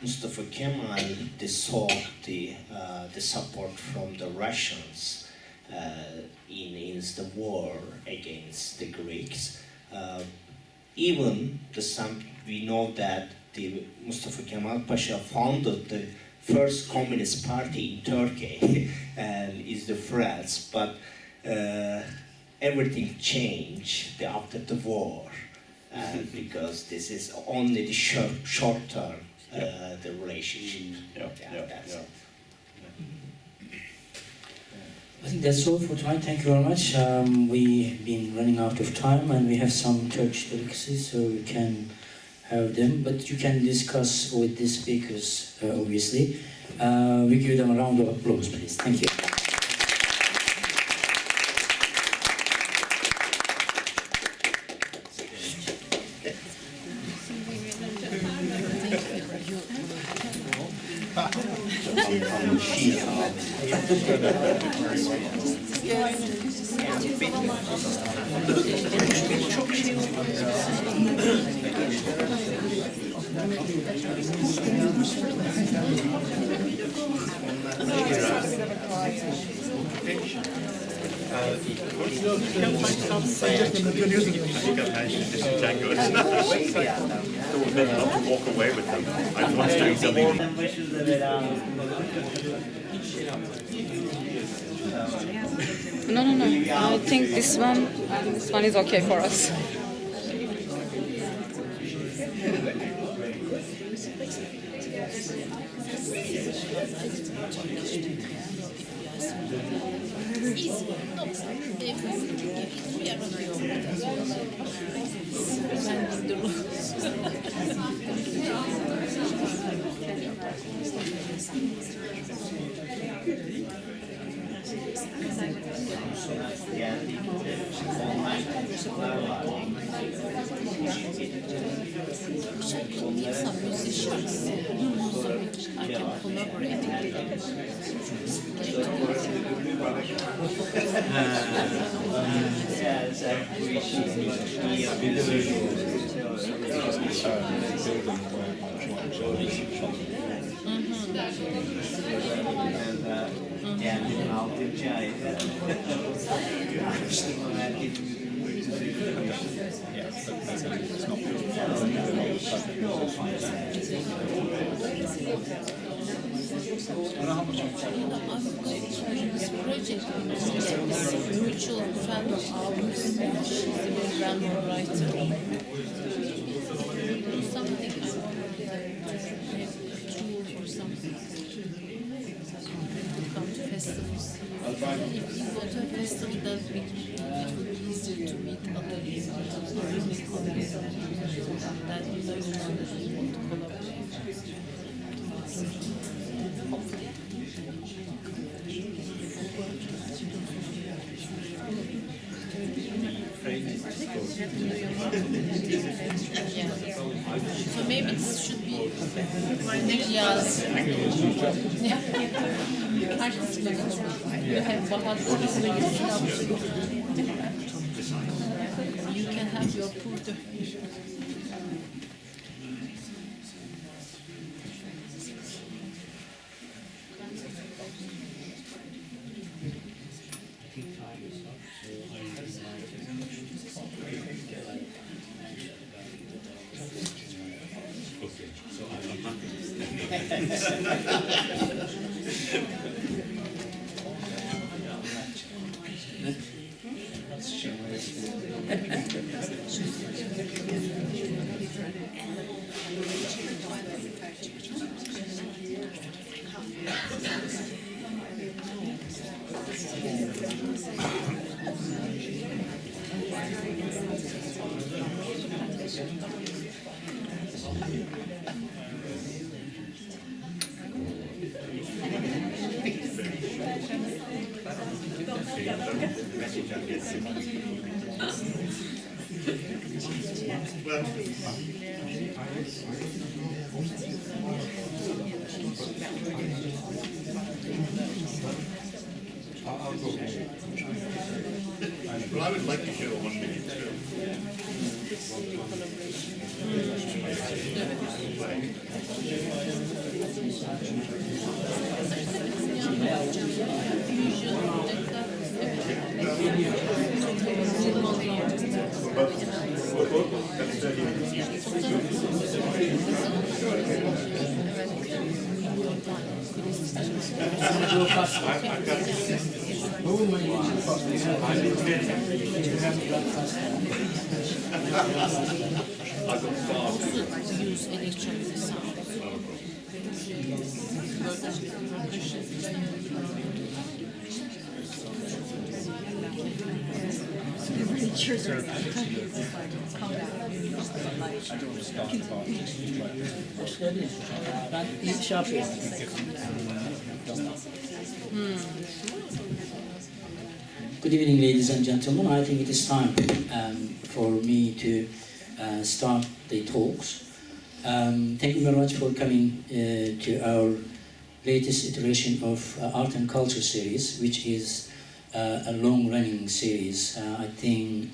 Mustafa Kemal sought the support from the Russians in the war against the Greeks. Even we know that the Mustafa Kemal Pasha founded the first communist party in Turkey and is the France, but everything changed after the war because this is only the short term the relationship. I think that's all for tonight. Thank you very much. We've been running out of time and we have some Turkish delicacies, so you can have them, but you can discuss with the speakers, obviously. We give them a round of applause, please. Thank you. Walk away with them. I want to delete. No. I think this one is okay for us. This project mutual friend of ours, she's a very well-known writer. Something I tool or something to come to festivals. If you go to a festival, that it would be easier to meet other colleagues. That is the reason that we want to collaborate. Hopefully. Yeah. So maybe this should be yaz. You can have your purdah. Well, I would like to show 1 minute too. Yeah. Use electronic sound. Ben şey yapıyorum. Good evening, ladies and gentlemen. I think it is time for me to start the talks. Thank you very much for coming to our latest iteration of Art and Culture series, which is a long-running series. I think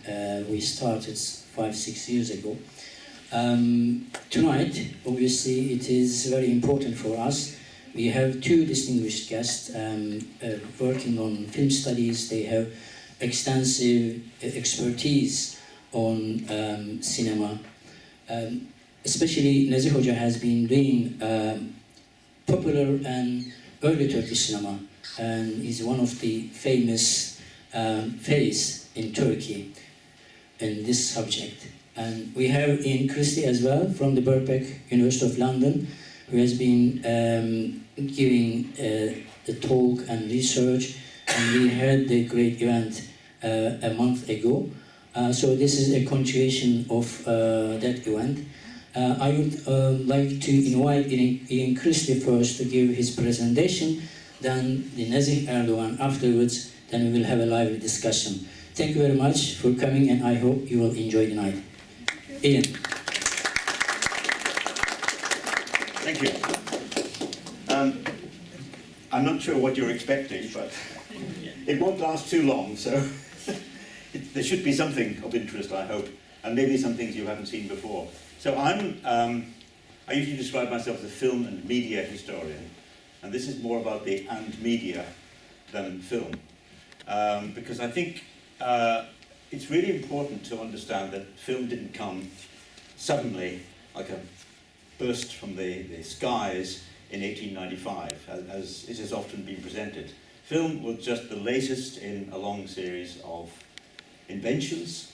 we started 5-6 years ago. Tonight, obviously, it is very important for us. We have two distinguished guests working on film studies. They have extensive expertise on cinema. Especially Nezih Hoca has been doing popular and early Turkish cinema, and is one of the famous face in Turkey in this subject. And we have in Christie as well, from the University of London, who has been giving the talk and research, and we had the great event a month ago. So this is a continuation of that event. I would like to invite Ian Christie first to give his presentation, then the Nezih Erdoğan afterwards, then we will have a lively discussion. Thank you very much for coming, and I hope you will enjoy the night. Ian. Thank you. I'm not sure what you're expecting, but it won't last too long, so there should be something of interest, I hope, and maybe some things you haven't seen before. So I usually describe myself as a film and media historian, and this is more about the and media than film, because I think it's really important to understand that film didn't come suddenly like a burst from the skies in 1895, as it has often been presented. Film was just the latest in a long series of inventions,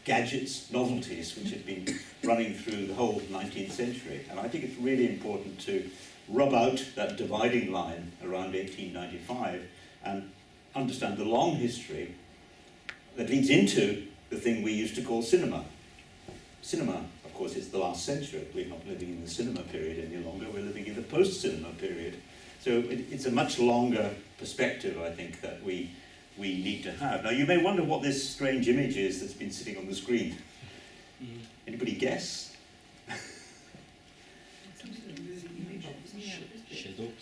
gadgets, novelties, which had been running through the whole 19th century. And I think it's really important to rub out that dividing line around 1895 and understand the long history that leads into the thing we used to call cinema. Cinema, of course, is the last century. We're not living in the cinema period any longer, we're living in the post-cinema period. So it's a much longer perspective, I think, that we need to have. Now, you may wonder what this strange image is that's been sitting on the screen. Anybody guess?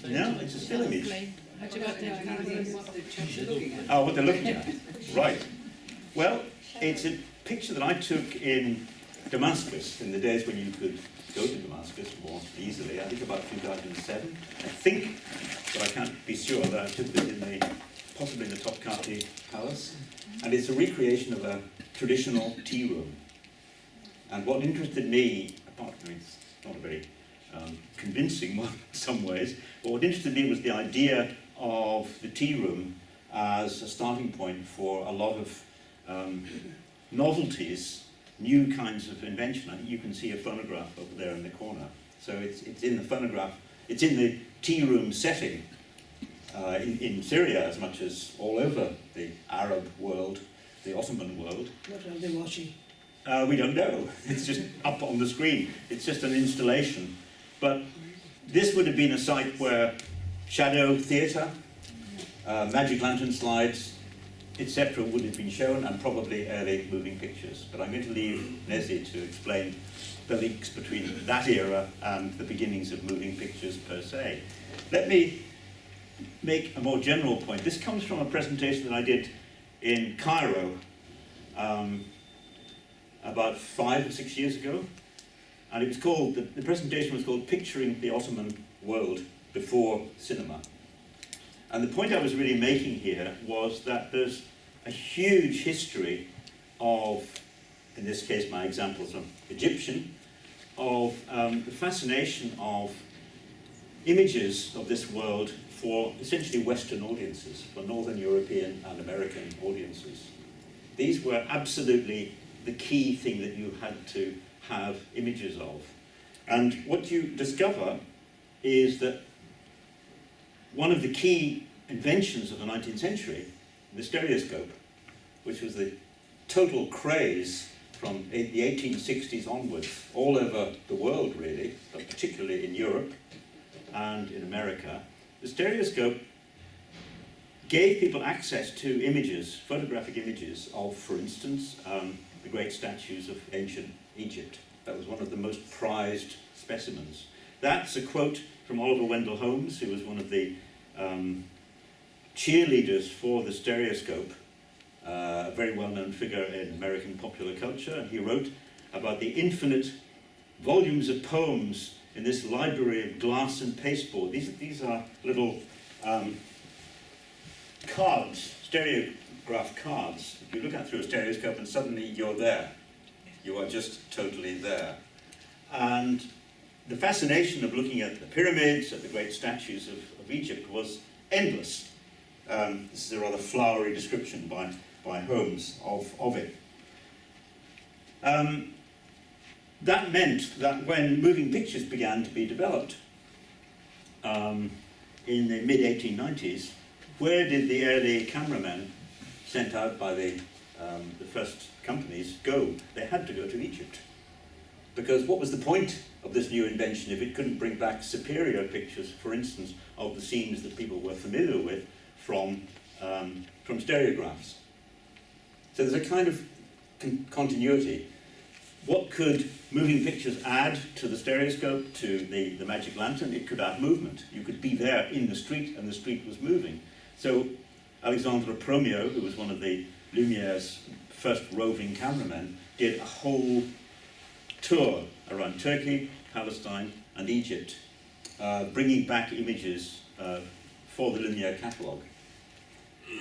No, it's a still image. Oh, what they're looking at. Right. Well, it's a picture that I took in Damascus, in the days when you could go to Damascus more easily. I think about 2007. I think, but I can't be sure, that I took this in possibly in the Topkapi Palace. And it's a recreation of a traditional tea room. And what interested me, apart from it's not a very convincing one in some ways, but what interested me was the idea of the tea room as a starting point for a lot of novelties, new kinds of invention. I think you can see a phonograph over there in the corner. So it's in the phonograph, it's in the tea room setting in Syria as much as all over the Arab world, the Ottoman world. What are they watching? We don't know. It's just up on the screen. It's just an installation. But this would have been a site where shadow theatre, magic lantern slides, etc. would have been shown, and probably early moving pictures. But I'm going to leave Nezih to explain the links between that era and the beginnings of moving pictures per se. Let me make a more general point. This comes from a presentation that I did in Cairo about 5 or 6 years ago. And it was called, the presentation was called Picturing the Ottoman World Before Cinema. And the point I was really making here was that there's a huge history of, in this case my examples are Egyptian, of the fascination of images of this world for essentially Western audiences, for Northern European and American audiences. These were absolutely the key thing that you had to have images of. And what you discover is that one of the key inventions of the 19th century, the stereoscope, which was the total craze from the 1860s onwards, all over the world really, but particularly in Europe and in America, the stereoscope gave people access to images, photographic images of, for instance, the great statues of ancient Egypt. That was one of the most prized specimens. That's a quote from Oliver Wendell Holmes, who was one of the cheerleaders for the stereoscope, a very well-known figure in American popular culture, and he wrote about the infinite volumes of poems in this library of glass and pasteboard. These are little cards, stereograph cards. You look at through a stereoscope and suddenly you're there. You are just totally there. And the fascination of looking at the pyramids, at the great statues of Egypt was endless. This is a rather flowery description by Holmes of it. That meant that when moving pictures began to be developed in the mid-1890s, where did the early cameramen sent out by the first companies go? They had to go to Egypt. Because what was the point of this new invention if it couldn't bring back superior pictures, for instance, of the scenes that people were familiar with from stereographs? So there's a kind of continuity. What could moving pictures add to the stereoscope, to the magic lantern? It could add movement. You could be there in the street and the street was moving. So Alexandre Premio, who was one of the Lumiere's first roving cameramen, did a whole tour around Turkey, Palestine and Egypt, bringing back images for the Lumiere catalogue.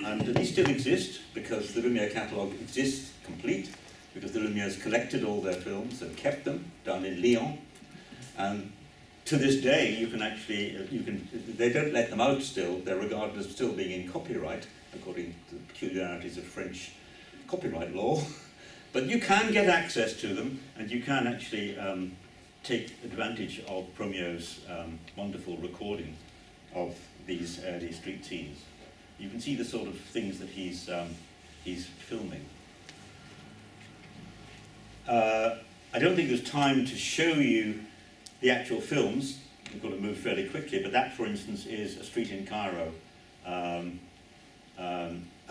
And these still exist because the Lumiere catalogue exists complete, because the Lumieres collected all their films and kept them down in Lyon. And to this day, you can actually, they don't let them out still. They're regarded as still being in copyright, according to the peculiarities of French copyright law. But you can get access to them, and you can actually take advantage of Premio's wonderful recording of these early street scenes. You can see the sort of things that he's filming. I don't think there's time to show you the actual films. We've got to move fairly quickly, but that, for instance, is a street in Cairo, a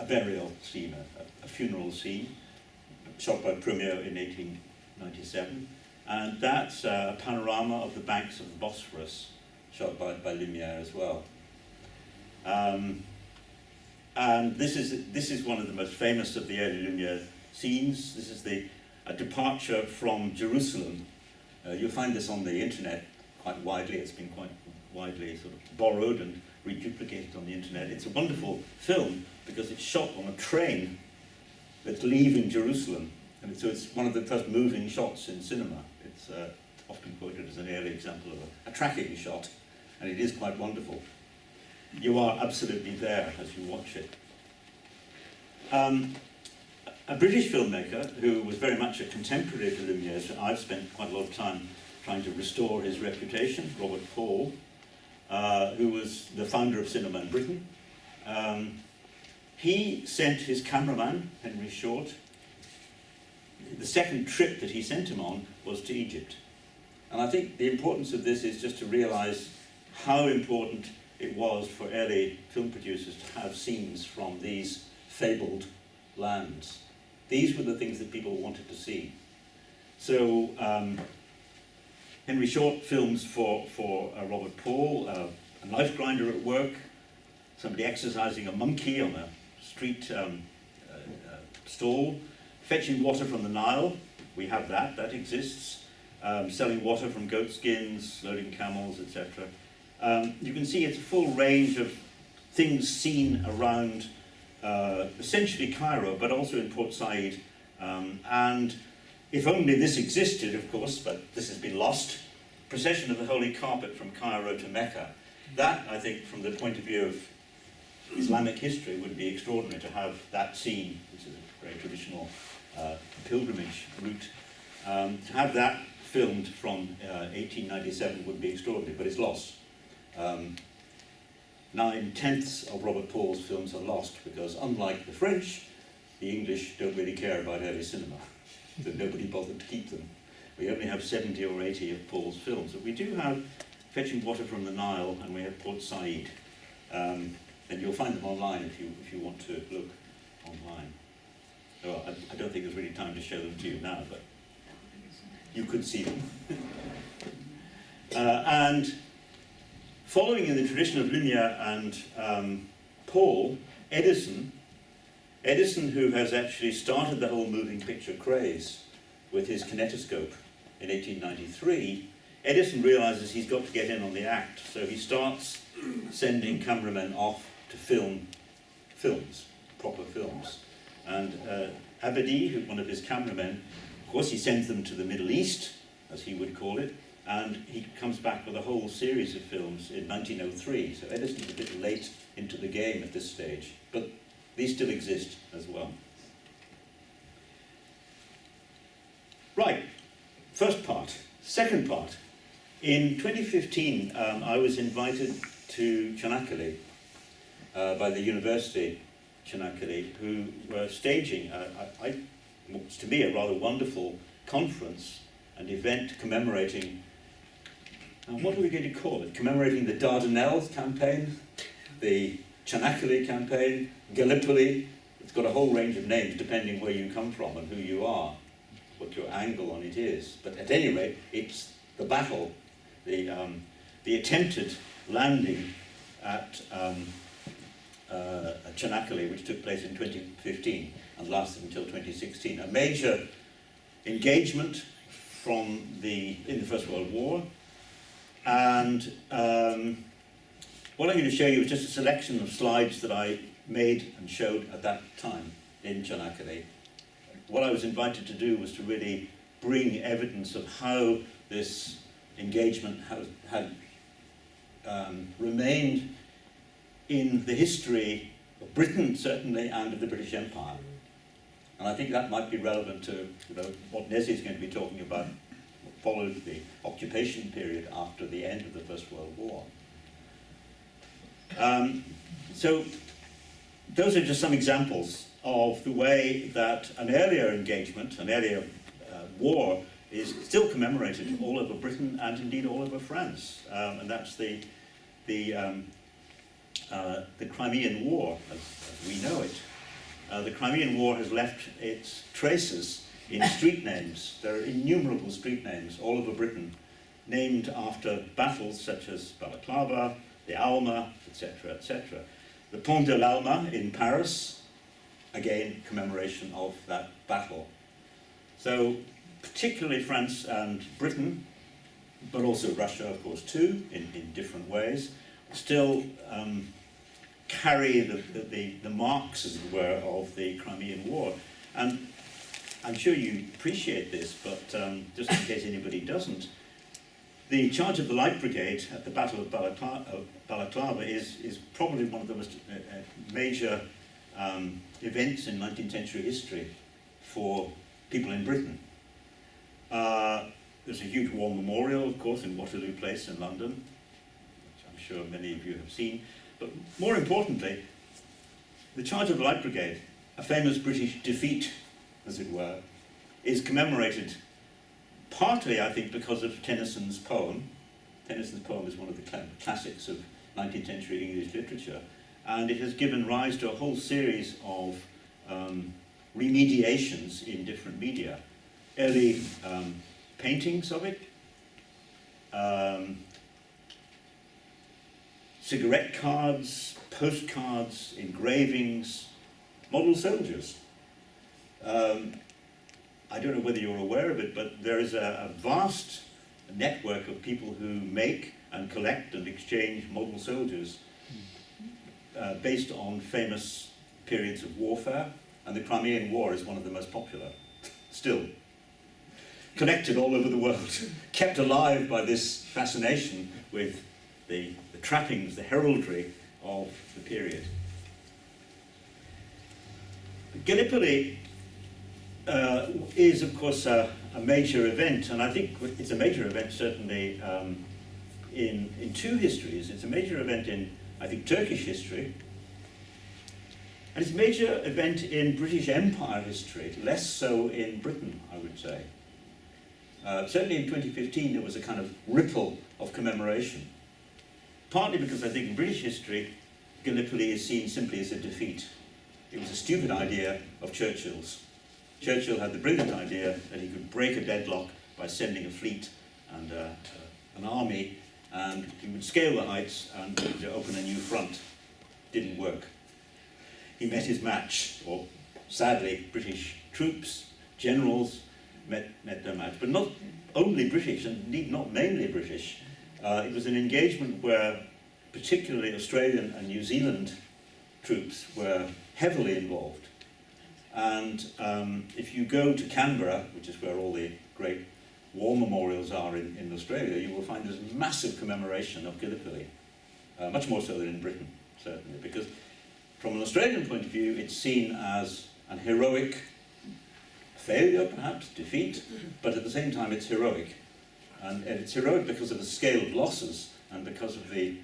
burial scene, a funeral scene, shot by Premio in 1897. And that's a panorama of the banks of the Bosphorus, shot by Lumiere as well. And this is one of the most famous of the early Lumiere scenes. This is a departure from Jerusalem. You'll find this on the internet quite widely. It's been quite widely sort of borrowed and reduplicated on the internet. It's a wonderful film because it's shot on a train that's leaving Jerusalem. And so it's one of the first moving shots in cinema. It's often quoted as an early example of a tracking shot, and it is quite wonderful. You are absolutely there as you watch it. A British filmmaker who was very much a contemporary of Lumiere's, I've spent quite a lot of time trying to restore his reputation, Robert Paul, who was the founder of cinema in Britain. He sent his cameraman, Henry Short. The second trip that he sent him on was to Egypt. And I think the importance of this is just to realize how important it was for early film producers to have scenes from these fabled lands. These were the things that people wanted to see. So Henry Short films for Robert Paul, a knife grinder at work, somebody exercising a monkey on a street stall, fetching water from the Nile. We have that exists. Selling water from goat skins, loading camels, etc. You can see it's a full range of things seen around essentially Cairo, but also in Port Said. And If only this existed, of course, but this has been lost. Procession of the Holy Carpet from Cairo to Mecca. That, I think, from the point of view of Islamic history, would be extraordinary to have that scene, which is a very traditional pilgrimage route. To have that filmed from 1897 would be extraordinary, but it's lost. 9/10 of Robert Paul's films are lost because, unlike the French, the English don't really care about early cinema, so nobody bothered to keep them. We only have 70 or 80 of Paul's films, but we do have Fetching Water from the Nile, and we have Port Said. And you'll find them online if you want to look online. Well, I don't think there's really time to show them to you now, but you could see them. And following in the tradition of Lumière and Paul, Edison, who has actually started the whole moving picture craze with his kinetoscope in 1893, Edison realizes he's got to get in on the act, so he starts sending cameramen off to film films, proper films. And Abadi, one of his cameramen, of course he sends them to the Middle East, as he would call it, and he comes back with a whole series of films in 1903. So Edison's a bit late into the game at this stage, but these still exist as well. Right, first part. Second part. In 2015, I was invited to Çanakkale by the University Çanakkale, who were staging, to me, a rather wonderful conference, an event commemorating, what are we going to call it? Commemorating the Dardanelles campaign, the Çanakkale campaign, Gallipoli. It's got a whole range of names depending where you come from and who you are, what your angle on it is. But at any rate, it's the battle, the attempted landing at Çanakkale, which took place in 2015 and lasted until 2016. A major engagement in the First World War. And what I'm going to show you is just a selection of slides that I made and showed at that time in Çanakkale. What I was invited to do was to really bring evidence of how this engagement had remained in the history of Britain, certainly, and of the British Empire. And I think that might be relevant to what Nezih is going to be talking about, what followed the occupation period after the end of the First World War. So those are just some examples of the way that an earlier engagement, an earlier war, is still commemorated all over Britain and indeed all over France. And that's the Crimean War, as we know it. The Crimean War has left its traces in street names. There are innumerable street names all over Britain, named after battles such as Balaclava, the Alma, etc., etc. The Pont de l'Alma in Paris, again, commemoration of that battle. So, particularly France and Britain, but also Russia, of course, too, in different ways, still carry the marks, as it were, of the Crimean War. And I'm sure you appreciate this, but just in case anybody doesn't, the charge of the Light Brigade at the Battle of Balaclava is probably one of the most major events in 19th century history for people in Britain. There's a huge war memorial, of course, in Waterloo Place in London, which I'm sure many of you have seen. But more importantly, the charge of the Light Brigade, a famous British defeat, as it were, is commemorated partly, I think, because of Tennyson's poem. Tennyson's poem is one of the classics of 19th century English literature, and it has given rise to a whole series of remediations in different media. Early paintings of it, cigarette cards, postcards, engravings, model soldiers. I don't know whether you're aware of it, but there is a vast network of people who make and collect and exchange model soldiers based on famous periods of warfare, and the Crimean War is one of the most popular, still. connected all over the world, kept alive by this fascination with the trappings, the heraldry of the period. Gallipoli is, of course, a major event, and I think it's a major event certainly in two histories. It's a major event in, I think, Turkish history, and it's a major event in British Empire history, less so in Britain, I would say. Certainly in 2015 there was a kind of ripple of commemoration, partly because I think in British history Gallipoli is seen simply as a defeat. It was a stupid idea of Churchill's. Churchill had the brilliant idea that he could break a deadlock by sending a fleet and an army, and he would scale the heights and open a new front. Didn't work. He met his match, or sadly British troops, generals met their match, but not only British, and indeed not mainly British. It was an engagement where particularly Australian and New Zealand troops were heavily involved. And if you go to Canberra, which is where all the great war memorials are in Australia, you will find there's massive commemoration of Gallipoli, much more so than in Britain, certainly, because from an Australian point of view, it's seen as an heroic failure, perhaps, defeat, but at the same time it's heroic. And it's heroic because of the scale of losses and because of the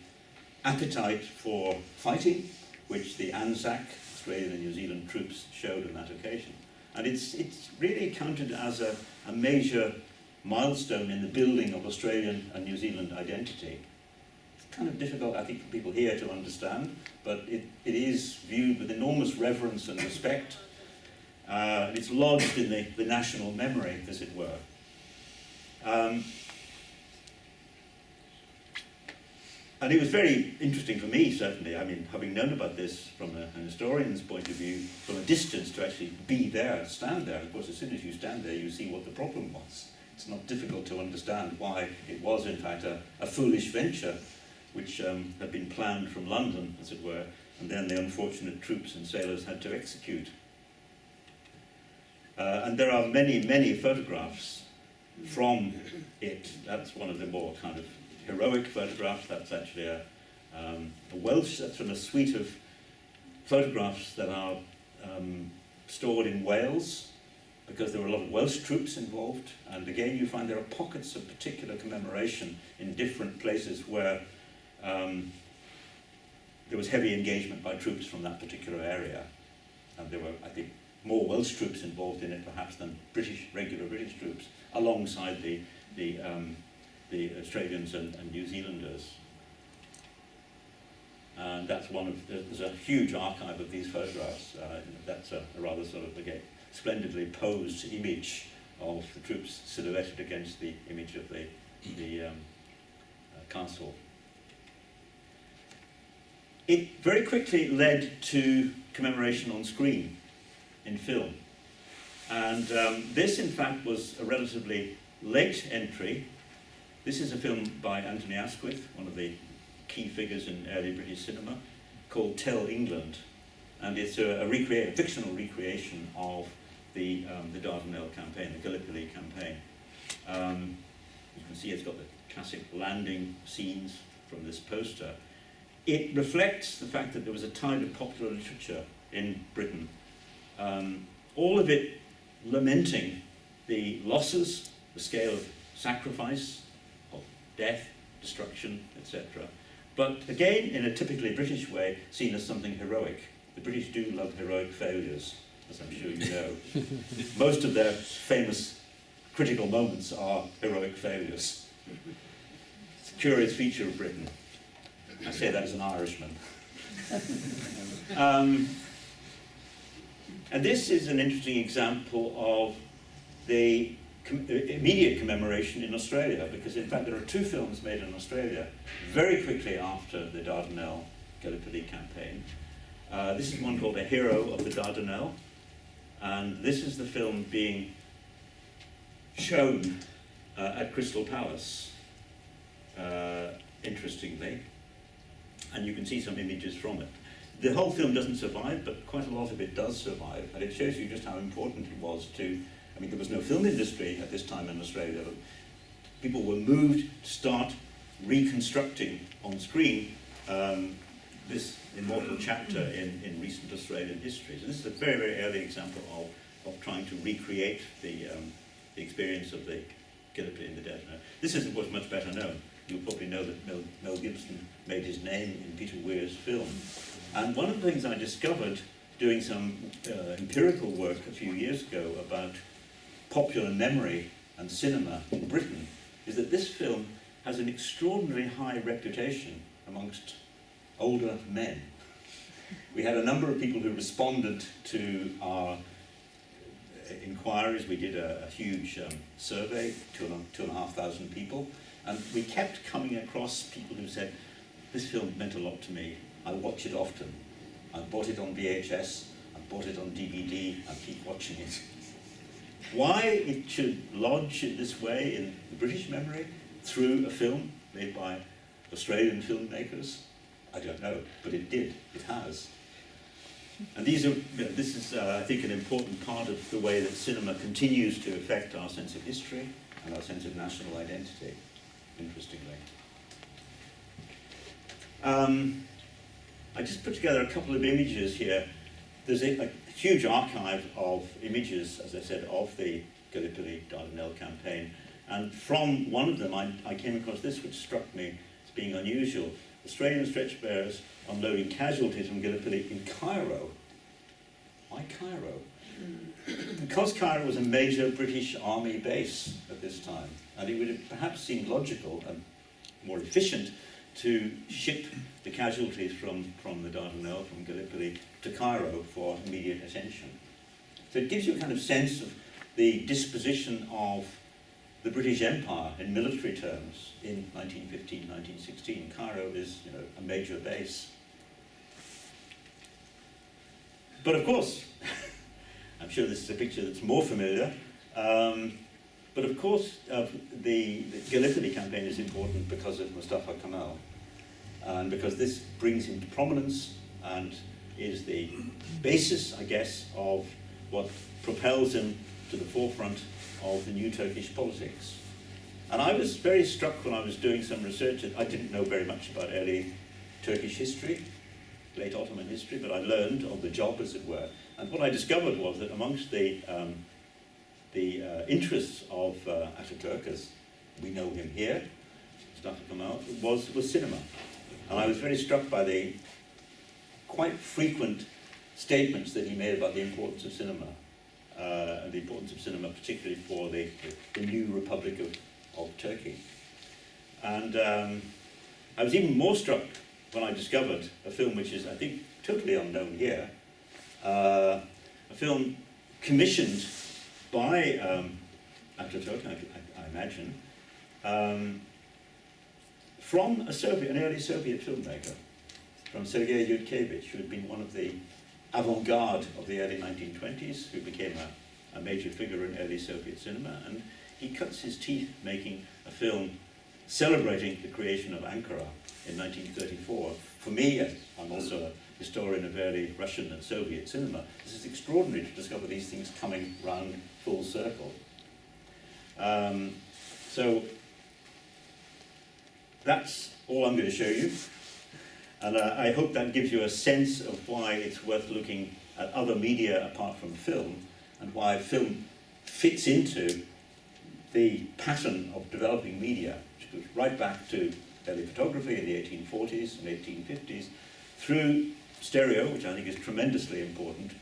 appetite for fighting, which the ANZAC, Australian and New Zealand troops, showed on that occasion. And it's really counted as a major milestone in the building of Australian and New Zealand identity. It's kind of difficult, I think, for people here to understand, but it is viewed with enormous reverence and respect. It's lodged in the national memory, as it were. And it was very interesting for me, certainly, I mean, having known about this from an historian's point of view, from a distance, to actually be there, stand there. Of course, as soon as you stand there, you see what the problem was. It's not difficult to understand why it was, in fact, a foolish venture, which had been planned from London, as it were, and then the unfortunate troops and sailors had to execute. And there are many, many photographs from it. That's one of the more kind of heroic photographs. That's actually that's from a suite of photographs that are stored in Wales, because there were a lot of Welsh troops involved. And again, you find there are pockets of particular commemoration in different places where there was heavy engagement by troops from that particular area. And there were, I think, more Welsh troops involved in it perhaps than regular British troops, alongside the Australians and New Zealanders. And that's there's a huge archive of these photographs. That's a rather sort of, again, splendidly posed image of the troops silhouetted against the image of the castle. It very quickly led to commemoration on screen, in film. And this, in fact, was a relatively late entry. This is a film by Anthony Asquith, one of the key figures in early British cinema, called Tell England. And it's a fictional recreation of the Dardanelles campaign, the Gallipoli campaign. You can see it's got the classic landing scenes from this poster. It reflects the fact that there was a tide of popular literature in Britain, all of it lamenting the losses, the scale of sacrifice, of death, destruction, etc. But again, in a typically British way, seen as something heroic. The British do love heroic failures, as I'm sure you know. Most of their famous critical moments are heroic failures. It's a curious feature of Britain. I say that as an Irishman. And this is an interesting example of the immediate commemoration in Australia, because in fact there are two films made in Australia very quickly after the Dardanelles Gallipoli campaign. This is one called A Hero of the Dardanelles, and this is the film being shown at Crystal Palace, interestingly, and you can see some images from it. The whole film doesn't survive, but quite a lot of it does survive, and it shows you just how important it was to I mean, there was no film industry at this time in Australia. People were moved to start reconstructing on screen this immortal chapter in recent Australian history. So this is a very, very early example of trying to recreate the experience of the Gallipoli in the desert. Now, this isn't what's much better known. You'll probably know that Mel Gibson made his name in Peter Weir's film. And one of the things I discovered doing some empirical work a few years ago about popular memory and cinema in Britain is that this film has an extraordinarily high reputation amongst older men. We had a number of people who responded to our inquiries. We did a huge survey, 2,500 people, and we kept coming across people who said, this film meant a lot to me. I watch it often. I bought it on VHS, I bought it on DVD, I keep watching it. Why it should lodge in this way in the British memory through a film made by Australian filmmakers, I don't know, but it did, it has. And this is, I think, an important part of the way that cinema continues to affect our sense of history and our sense of national identity, interestingly. I just put together a couple of images here. There's a huge archive of images, as I said, of the Gallipoli Dardanelles campaign. And from one of them, I came across this, which struck me as being unusual. Australian stretch bearers unloading casualties from Gallipoli in Cairo. Why Cairo? Because Cairo was a major British army base at this time, and it would have perhaps seemed logical and more efficient to ship the casualties from the Dardanelles, from Gallipoli, to Cairo for immediate attention. So it gives you a kind of sense of the disposition of the British Empire in military terms in 1915, 1916. Cairo is, a major base. But of course, I'm sure this is a picture that's more familiar, but of course the Gallipoli campaign is important because of Mustafa Kemal, and because this brings him to prominence and is the basis, I guess, of what propels him to the forefront of the new Turkish politics. And I was very struck when I was doing some research. I didn't know very much about early Turkish history, late Ottoman history, but I learned on the job, as it were. And what I discovered was that amongst the interests of Ataturk, as we know him here, Mustafa Kemal, was cinema. And I was very struck by the quite frequent statements that he made about the importance of cinema, and the importance of cinema particularly for the new Republic of Turkey. And I was even more struck when I discovered a film which is, I think, totally unknown here, a film commissioned by Ataturk, I imagine, from an early Soviet filmmaker, from Sergei Yudkevich, who had been one of the avant-garde of the early 1920s, who became a major figure in early Soviet cinema, and he cuts his teeth making a film celebrating the creation of Ankara in 1934. For me, I'm also a historian of early Russian and Soviet cinema, this is extraordinary to discover these things coming round full circle. So that's all I'm going to show you. And I hope that gives you a sense of why it's worth looking at other media apart from film, and why film fits into the pattern of developing media, which goes right back to early photography in the 1840s and 1850s, through stereo, which I think is tremendously important,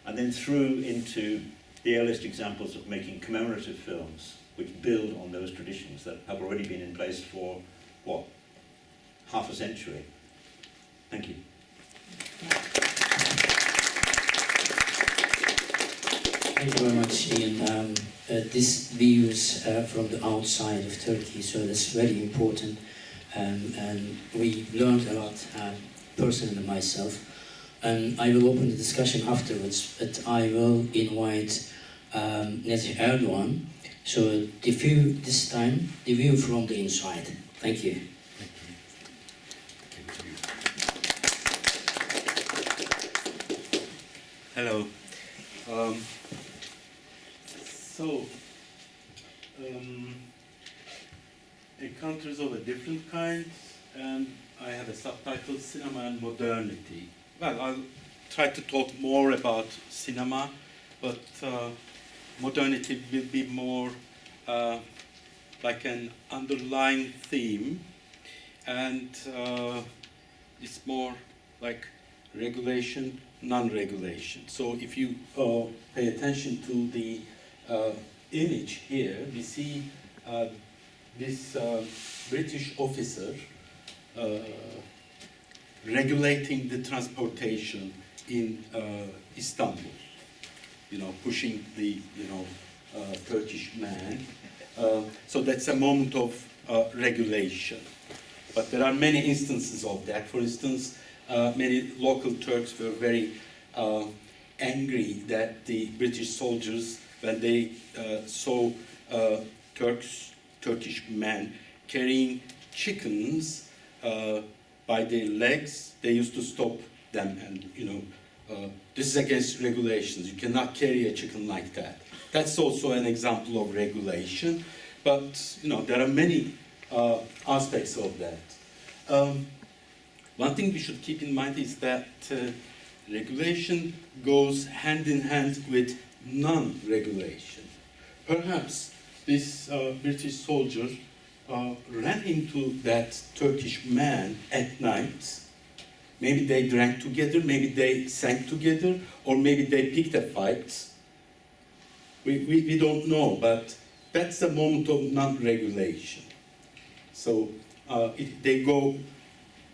and then through into the earliest examples of making commemorative films, which build on those traditions that have already been in place for, what, half a century. Thank you. Thank you very much, Ian. This views from the outside of Turkey, so that's very important. And we learned a lot, personally myself. And I will open the discussion afterwards, but I will invite Nezih Erdoğan. So this time, the view from the inside. Thank you. Hello. So Mankind, and I have a subtitle, Cinema and Modernity. Well, I'll try to talk more about cinema, but modernity will be more like an underlying theme, and it's more like regulation, non-regulation. So if you pay attention to the image here, we see this British officer regulating the transportation in Istanbul, pushing the, Turkish man. So that's a moment of regulation. But there are many instances of that. For instance, many local Turks were very angry that the British soldiers, when they saw Turkish men carrying chickens by their legs, they used to stop them, and this is against regulations. You cannot carry a chicken like that. That's also an example of regulation, but there are many aspects of that. One thing we should keep in mind is that regulation goes hand in hand with non-regulation. Perhaps this British soldier ran into that Turkish man at night. Maybe they drank together, maybe they sang together, or maybe they picked a fight. We don't know, but that's a moment of non-regulation. So they go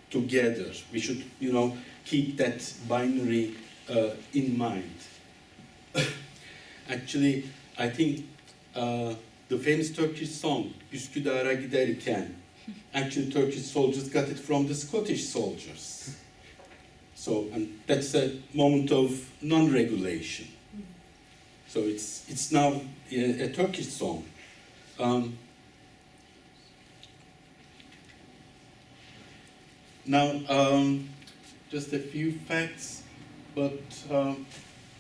together. We should, keep that binary in mind. Actually, I think the famous Turkish song, Üsküdar'a giderken, actually Turkish soldiers got it from the Scottish soldiers. So, and that's a moment of non-regulation. So it's now a Turkish song. Now, just a few facts, but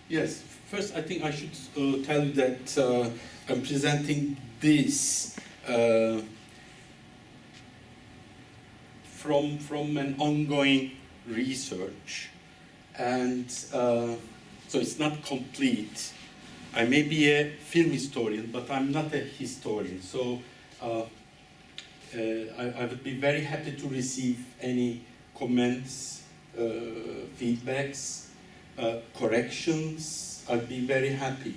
yes, first I think I should tell you that I'm presenting this from an ongoing research, and so it's not complete. I may be a film historian, but I'm not a historian, so I would be very happy to receive any comments, feedbacks, corrections. I'd be very happy.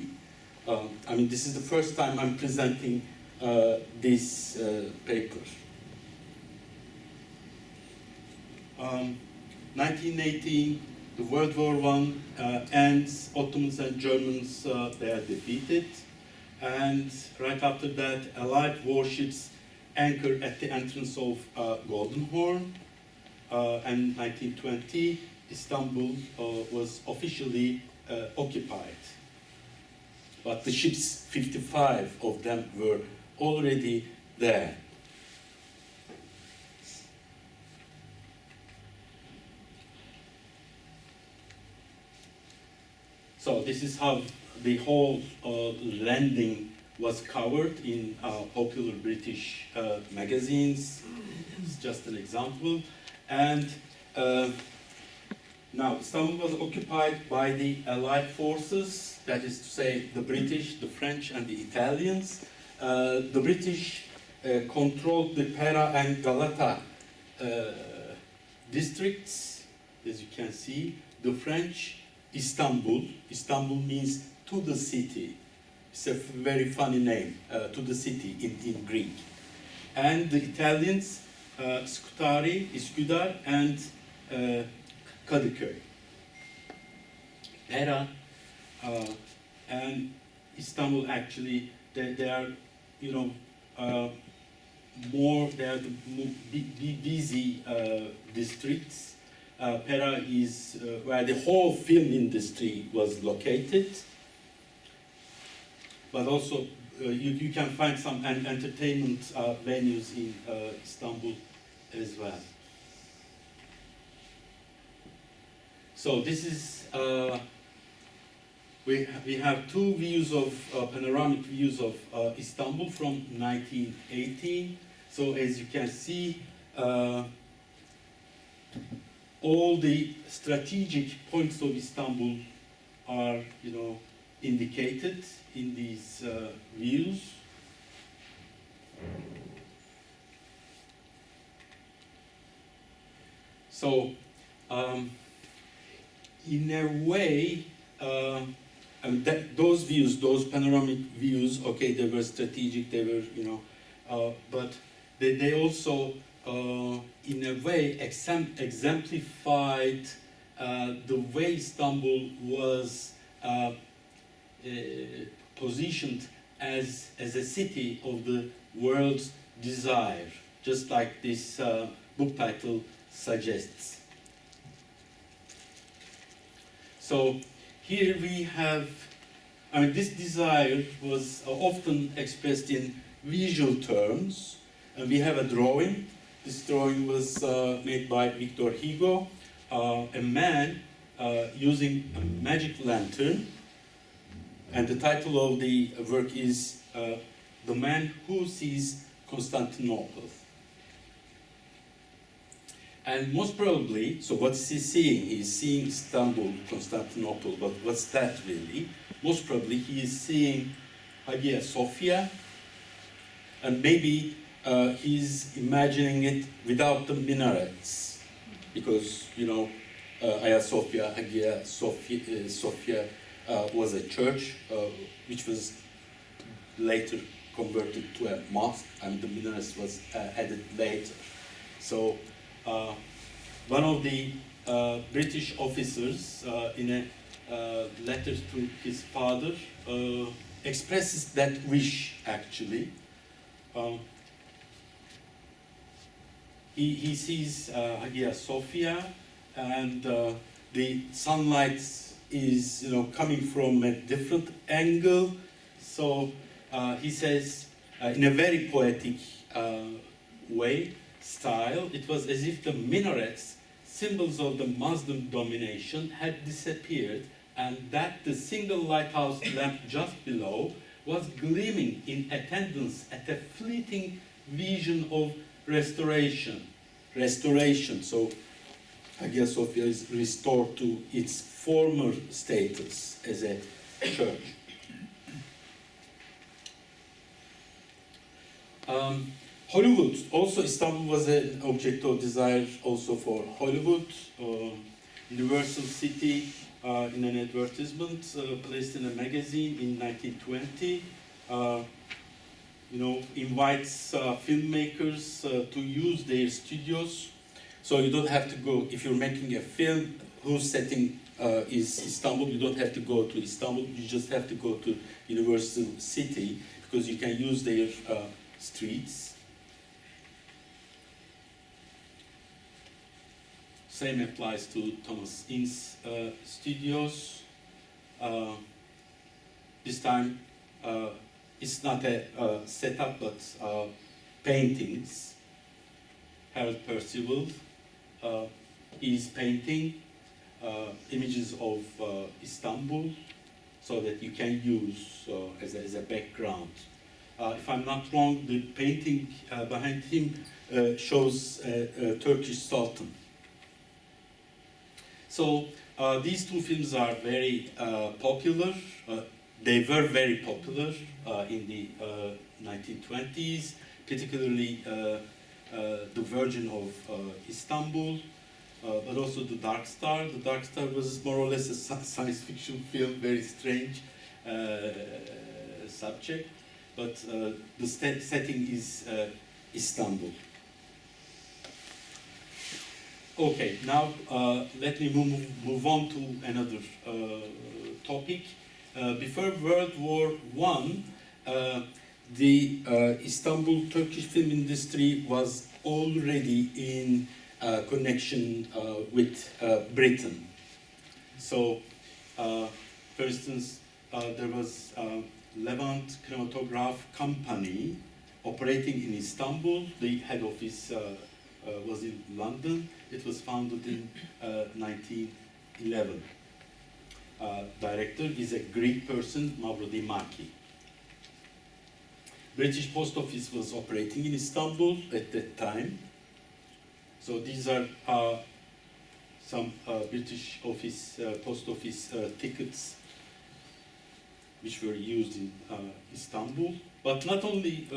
I mean, this is the first time I'm presenting this paper. 1918, the World War I ends, Ottomans and Germans, they are defeated. And right after that, Allied warships anchor at the entrance of Golden Horn. And 1920, Istanbul was officially occupied. But the ships, 55 of them, were already there. So this is how the whole landing was covered in popular British magazines. It's just an example. And now Istanbul was occupied by the Allied forces, that is to say the British, the French, and the Italians. The British controlled the Pera and Galata districts, as you can see. The French, Istanbul. Istanbul means to the city. It's a very funny name, to the city in Greek. And the Italians, Scutari, Üsküdar, and Kadıköy. Pera and Istanbul, actually, they are, more, they are the busy districts. Pera is where the whole film industry was located. But also, you can find some entertainment venues in Istanbul as well. So this is, we have two views of, panoramic views of Istanbul from 1918. So as you can see, all the strategic points of Istanbul are, indicated in these views. So, in a way, those views, those panoramic views, okay, they were strategic, they were, but they also, in a way, exemplified the way Istanbul was positioned as a city of the world's desire, just like this book title suggests. So here we have, this desire was often expressed in visual terms, and we have a drawing. This drawing was made by Victor Hugo, a man using a magic lantern, and the title of the work is The Man Who Sees Constantinople. And most probably, so what is he seeing? He's seeing Istanbul, Constantinople, but what's that really? Most probably he is seeing Hagia Sophia, and maybe he's imagining it without the minarets, because, Hagia Sophia was a church which was later converted to a mosque, and the minarets was added later. So one of the British officers in a letter to his father expresses that wish, actually. He sees Hagia Sophia, and the sunlight is coming from a different angle. So he says, in a very poetic style, it was as if the minarets, symbols of the Muslim domination, had disappeared, and that the single lighthouse lamp just below was gleaming in attendance at a fleeting vision of restoration. So Hagia Sophia is restored to its former status as a church. Hollywood, also Istanbul was an object of desire also for Hollywood. Universal City, in an advertisement placed in a magazine in 1920, invites filmmakers to use their studios. So you don't have to go, if you're making a film whose setting is Istanbul, you don't have to go to Istanbul, you just have to go to Universal City, because you can use their streets. Same applies to Thomas Ince studios. This time, it's not a setup, but paintings. Harold Percival is painting images of Istanbul, so that you can use as a background. If I'm not wrong, the painting behind him shows a Turkish Sultan. So these two films are very popular. They were very popular in the 1920s, particularly The Virgin of Istanbul, but also The Dark Star. The Dark Star was more or less a science fiction film, very strange subject, but the setting is Istanbul. Okay, now let me move on to another topic. Before World War I, the Istanbul Turkish film industry was already in connection with Britain. So, for instance, there was Levant Cinematograph Company operating in Istanbul. The head office was in London. It was founded in 1911. Director is a Greek person, Mavro Dimaki. British Post Office was operating in Istanbul at that time. So these are some British office, post office tickets which were used in Istanbul. But not only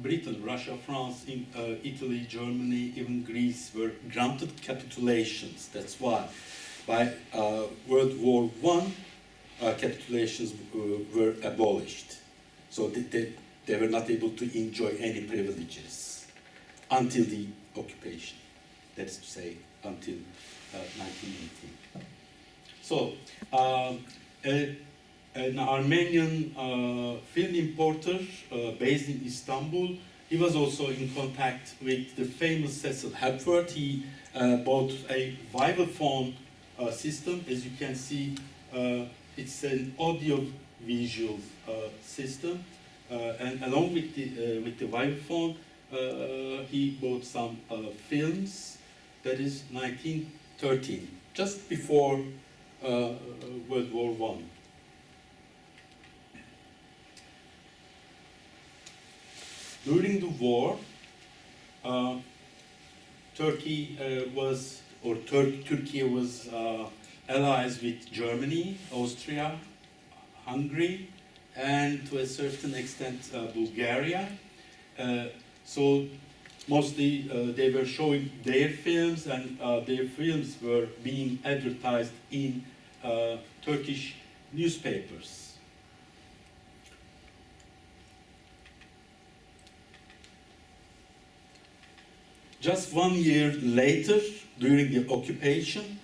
Britain, Russia, France, Italy, Germany, even Greece were granted capitulations. That's why by World War I, capitulations were abolished. So they were not able to enjoy any privileges until the occupation. That is to say, until 1918. So, an Armenian film importer based in Istanbul, he was also in contact with the famous Cecil Hepworth. He bought a vibraphone system. As you can see, it's an audio-visual system. And along with the vibraphone, he bought some films. That is 1913, just before World War I. During the war, Turkey was allies with Germany, Austria, Hungary, and to a certain extent Bulgaria. So mostly they were showing their films, and their films were being advertised in Turkish newspapers. Just 1 year later, during the occupation,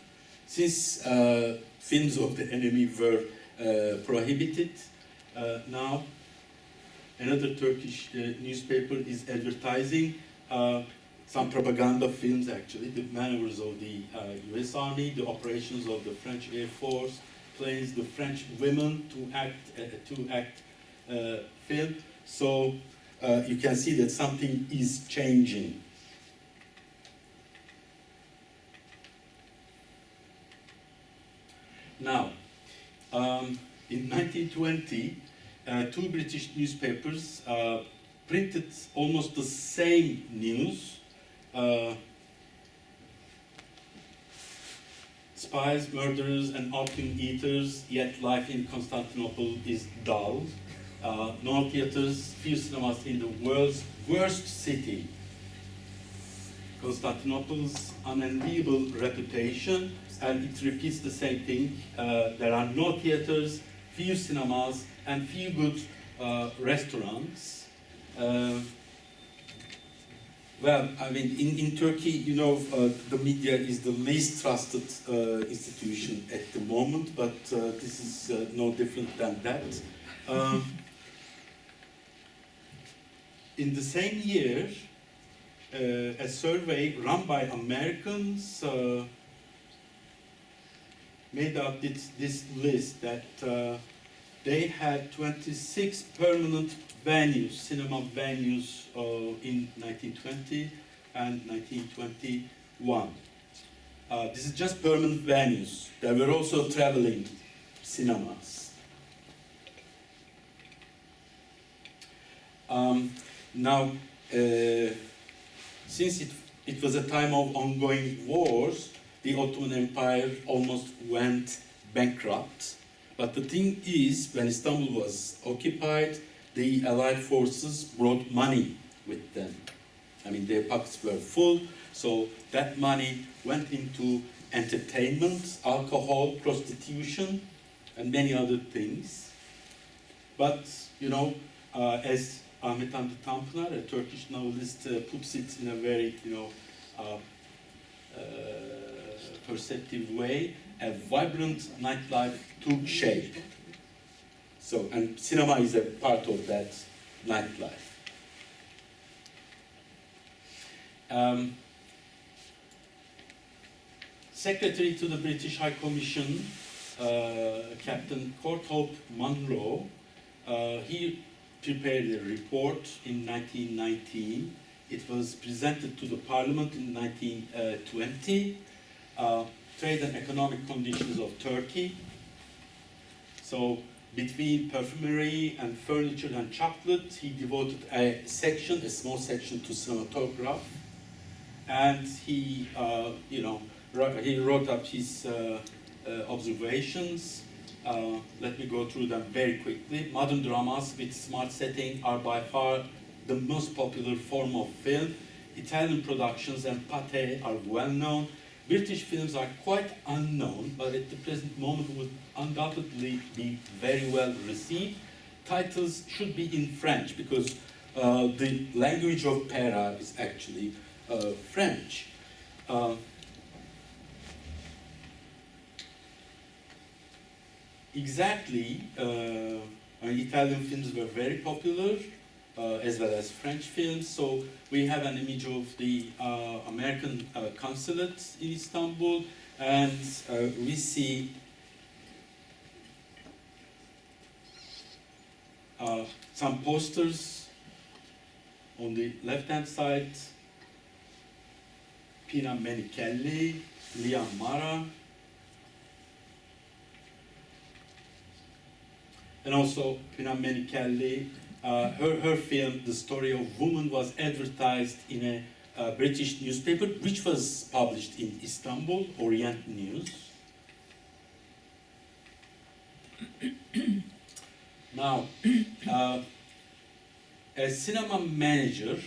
since films of the enemy were prohibited, now another Turkish newspaper is advertising some propaganda films, actually, the maneuvers of the US Army, the operations of the French Air Force, planes, the French women to act film. So you can see that something is changing. Now, in 1920, two British newspapers printed almost the same news. Spies, murderers, and opium eaters, yet life in Constantinople is dull. No theaters, few cinemas in the world's worst city. Constantinople's unenviable reputation, and it repeats the same thing. There are no theaters, few cinemas, and few good restaurants. Well, I mean, in Turkey, you know, the media is the least trusted institution at the moment, but this is no different than that. In the same year, a survey run by Americans made up this list that they had 26 permanent venues, cinema venues in 1920 and 1921. This is just permanent venues. There were also traveling cinemas. Now, since it was a time of ongoing wars, the Ottoman Empire almost went bankrupt. But the thing is, when Istanbul was occupied, the Allied forces brought money with them. I mean, their pockets were full, so that money went into entertainment, alcohol, prostitution, and many other things. But, you know, as Ahmet Hamdi Tanpınar, a Turkish novelist, puts it in a very, you know, perceptive way, a vibrant nightlife took shape. So, and cinema is a part of that nightlife. Secretary to the British High Commission, Captain Courthope Munro, he prepared a report in 1919. It was presented to the Parliament in 1920. Trade and economic conditions of Turkey. So between perfumery and furniture and chocolate, he devoted a section, a small section, to cinematograph. and he, he wrote up his observations. Let me go through them very quickly. Modern dramas with smart setting are by far the most popular form of film. Italian productions and pate are well known. British films are quite unknown, but at the present moment would undoubtedly be very well received. Titles should be in French because the language of Pera is actually French. Italian films were very popular, as well as French films. So we have an image of the American consulate in Istanbul, and we see some posters on the left-hand side. Pina Menicelli, Liam Mara, and also Pina Menicelli. Her film, The Story of Woman, was advertised in a British newspaper, which was published in Istanbul, Orient News. Now, as cinema manager,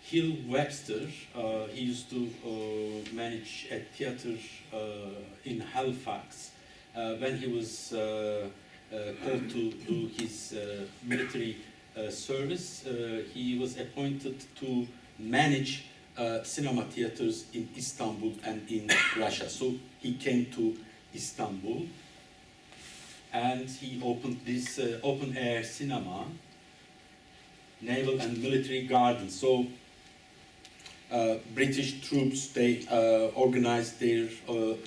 Hill Webster, he used to manage a theater in Halifax. When he was called to do his military service, he was appointed to manage cinema theaters in Istanbul and in Russia. So he came to Istanbul and he opened this open-air cinema, naval and military gardens. So British troops, they organized their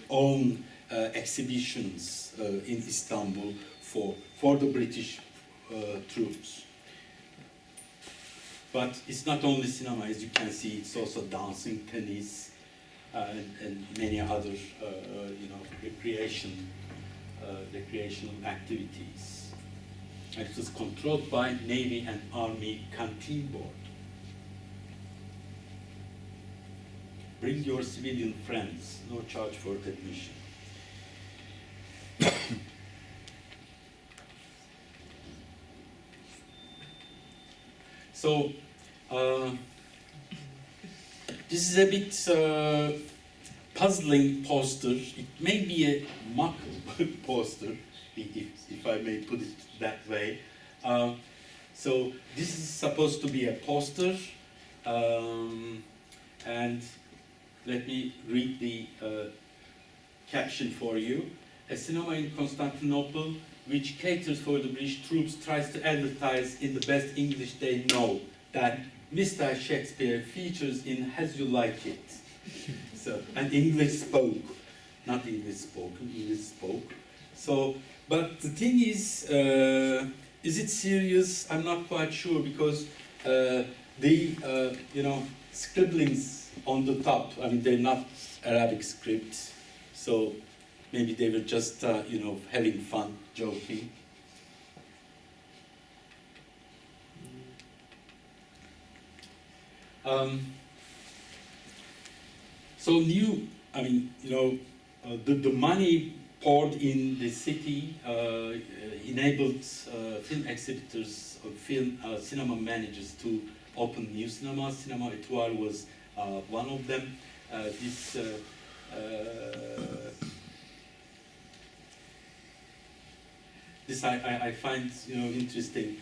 own exhibitions in Istanbul for the British troops. But it's not only cinema, as you can see, it's also dancing, tennis, and many other, recreational activities. And it was controlled by Navy and Army Canteen Board. Bring your civilian friends, no charge for admission. So, this is a bit puzzling poster. It may be a mock poster, if I may put it that way. So, this is supposed to be a poster, and let me read the caption for you. A cinema in Constantinople which caters for the British troops tries to advertise in the best English they know that Mr. Shakespeare features in As You Like It. So, and English spoke, not English spoken, English spoke. So, but the thing is it serious? I'm not quite sure because scribblings on the top, I mean, they're not Arabic script, so maybe they were just, having fun, joking. The money poured in the city enabled film exhibitors, cinema managers to open new cinemas. Cinema Etoile was one of them. This I find interesting.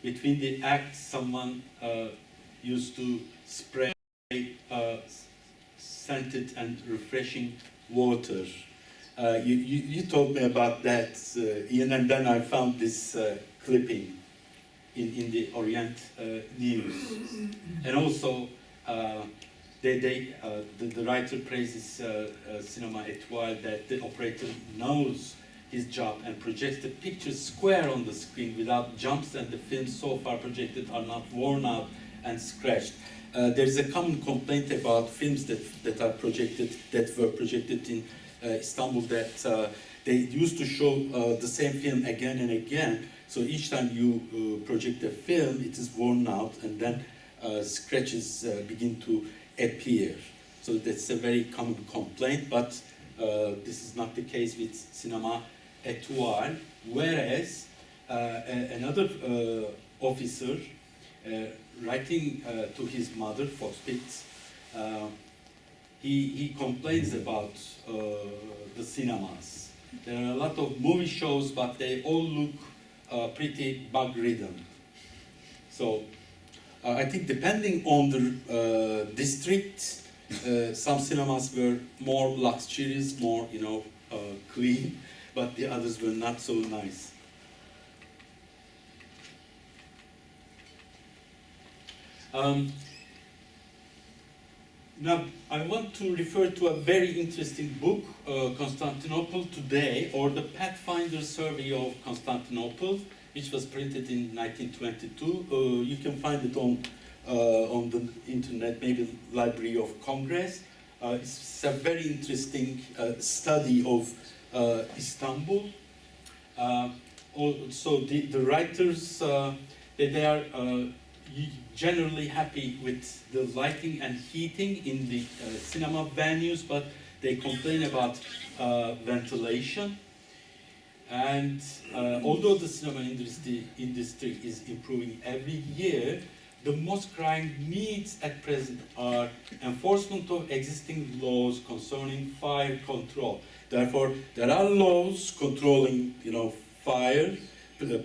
Between the acts, someone used to spray scented and refreshing water. You told me about that, Ian, and then I found this clipping in the Orient News. And also, the writer praises Cinema Etoile that the operator knows his job and projects the picture square on the screen without jumps, and the films so far projected are not worn out and scratched. There's a common complaint about films that were projected in Istanbul, that they used to show the same film again and again. So each time you project a film, it is worn out, and then scratches begin to appear. So that's a very common complaint, but this is not the case with cinema étoile. Whereas another officer writing to his mother, Foxpit, he complains about the cinemas. There are a lot of movie shows, but they all look pretty bug-ridden. So I think depending on the district, some cinemas were more luxurious, more clean, but the others were not so nice. Now, I want to refer to a very interesting book, Constantinople Today, or the Pathfinder Survey of Constantinople, which was printed in 1922. You can find it on the internet, maybe Library of Congress. It's a very interesting study of Istanbul. Also, the writers, they are generally happy with the lighting and heating in the cinema venues, but they complain about ventilation. And although the cinema industry is improving every year, the most crying needs at present are enforcement of existing laws concerning fire control. Therefore, there are laws controlling, fire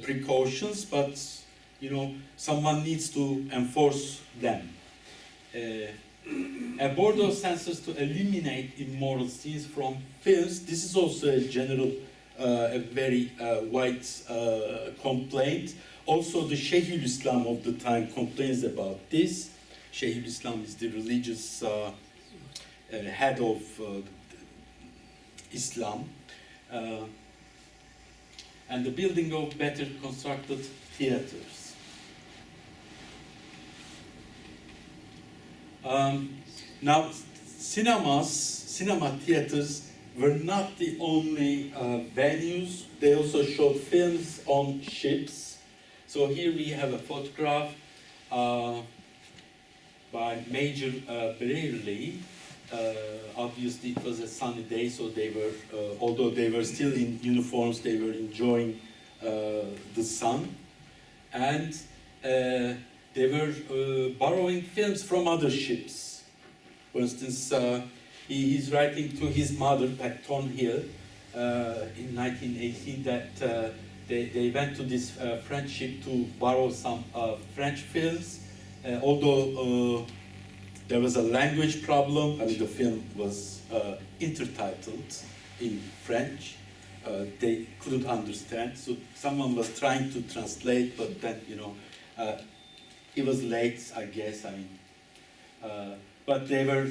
precautions, but someone needs to enforce them. A board of censors to eliminate immoral scenes from films. This is also a general, a very wide complaint. Also, the Sheikhul Islam of the time complains about this. Sheikhul Islam is the religious head of Islam. And the building of better constructed theaters. Now, cinema theaters were not the only venues. They also showed films on ships. So here we have a photograph by Major Brearley. Obviously, it was a sunny day, so they were, although they were still in uniforms, they were enjoying the sun. And they were borrowing films from other ships. For instance, he's writing to his mother at Thornhill in 1918 that they went to this French ship to borrow some French films. Although there was a language problem, I mean, the film was intertitled in French. They couldn't understand, so someone was trying to translate, but then, it was late, I guess. I mean, but they were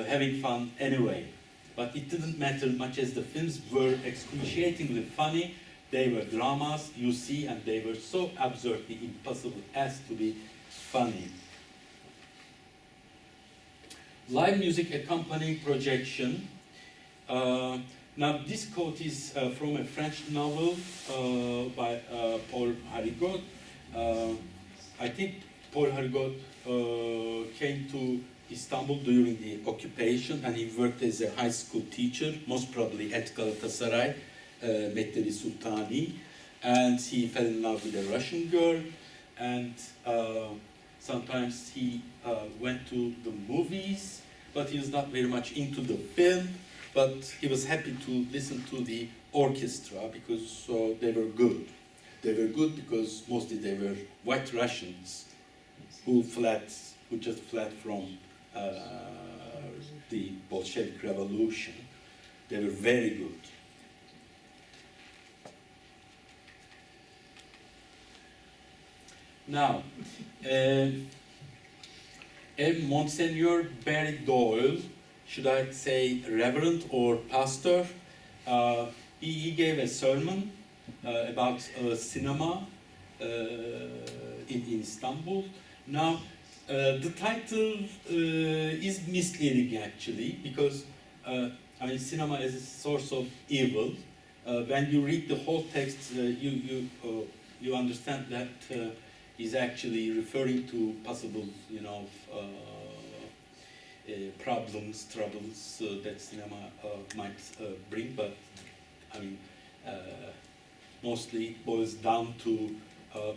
having fun anyway. But it didn't matter much as the films were excruciatingly funny. They were dramas, you see, and they were so absurdly impossible as to be funny. Live music accompanying projection. Now this quote is from a French novel by Paul Harigot. I think Paul Harigot came to Istanbul during the occupation, and he worked as a high school teacher, most probably at Galatasaray, Mektebi Sultani, and he fell in love with a Russian girl, and sometimes he went to the movies, but he was not very much into the film, but he was happy to listen to the orchestra because they were good. They were good because mostly they were white Russians who just fled from the Bolshevik Revolution. They were very good. Now, Monsignor Barry Doyle, should I say reverend or pastor, he gave a sermon about cinema in Istanbul. Now, the title is misleading actually, because I mean, cinema is a source of evil. When you read the whole text, you understand that he's actually referring to possible, problems, troubles that cinema might bring, but I mean, mostly boils down to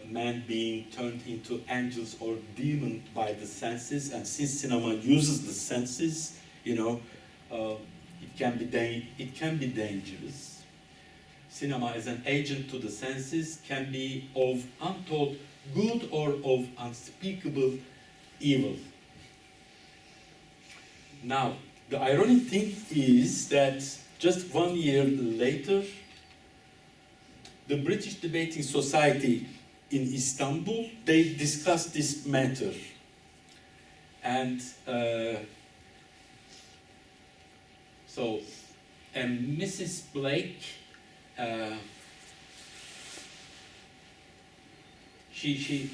man being turned into angels or demons by the senses, and since cinema uses the senses, you know, it can be dangerous. Cinema as an agent to the senses can be of untold good or of unspeakable evil. Now, the ironic thing is that just 1 year later, the British Debating Society in Istanbul, they discussed this matter. And so, Mrs. Blake, she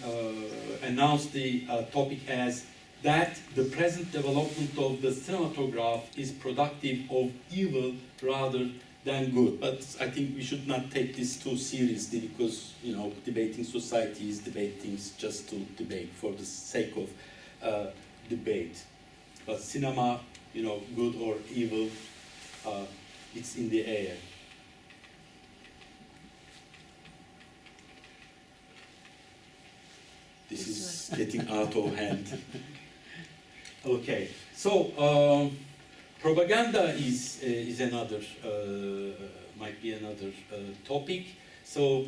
announced the topic as that the present development of the cinematograph is productive of evil rather than good. But I think we should not take this too seriously because, you know, debating societies debate things just to debate for the sake of debate. But cinema, you know, good or evil, it's in the air. This is getting out of hand. Okay, so propaganda is another, might be another topic. So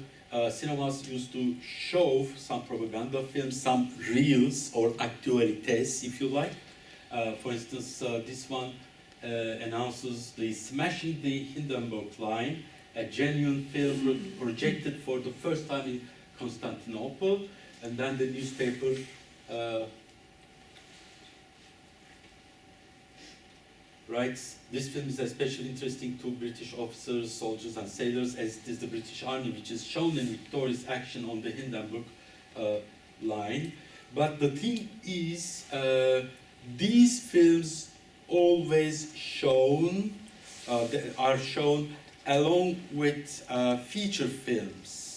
cinemas used to show some propaganda films, some reels or actualités, if you like. For instance, this one announces the Smashing the Hindenburg Line, a genuine film projected for the first time in Constantinople, and then the newspaper writes, this film is especially interesting to British officers, soldiers and sailors as it is the British Army which is shown in victorious action on the Hindenburg line. But the thing is, these films always shown, are shown along with feature films.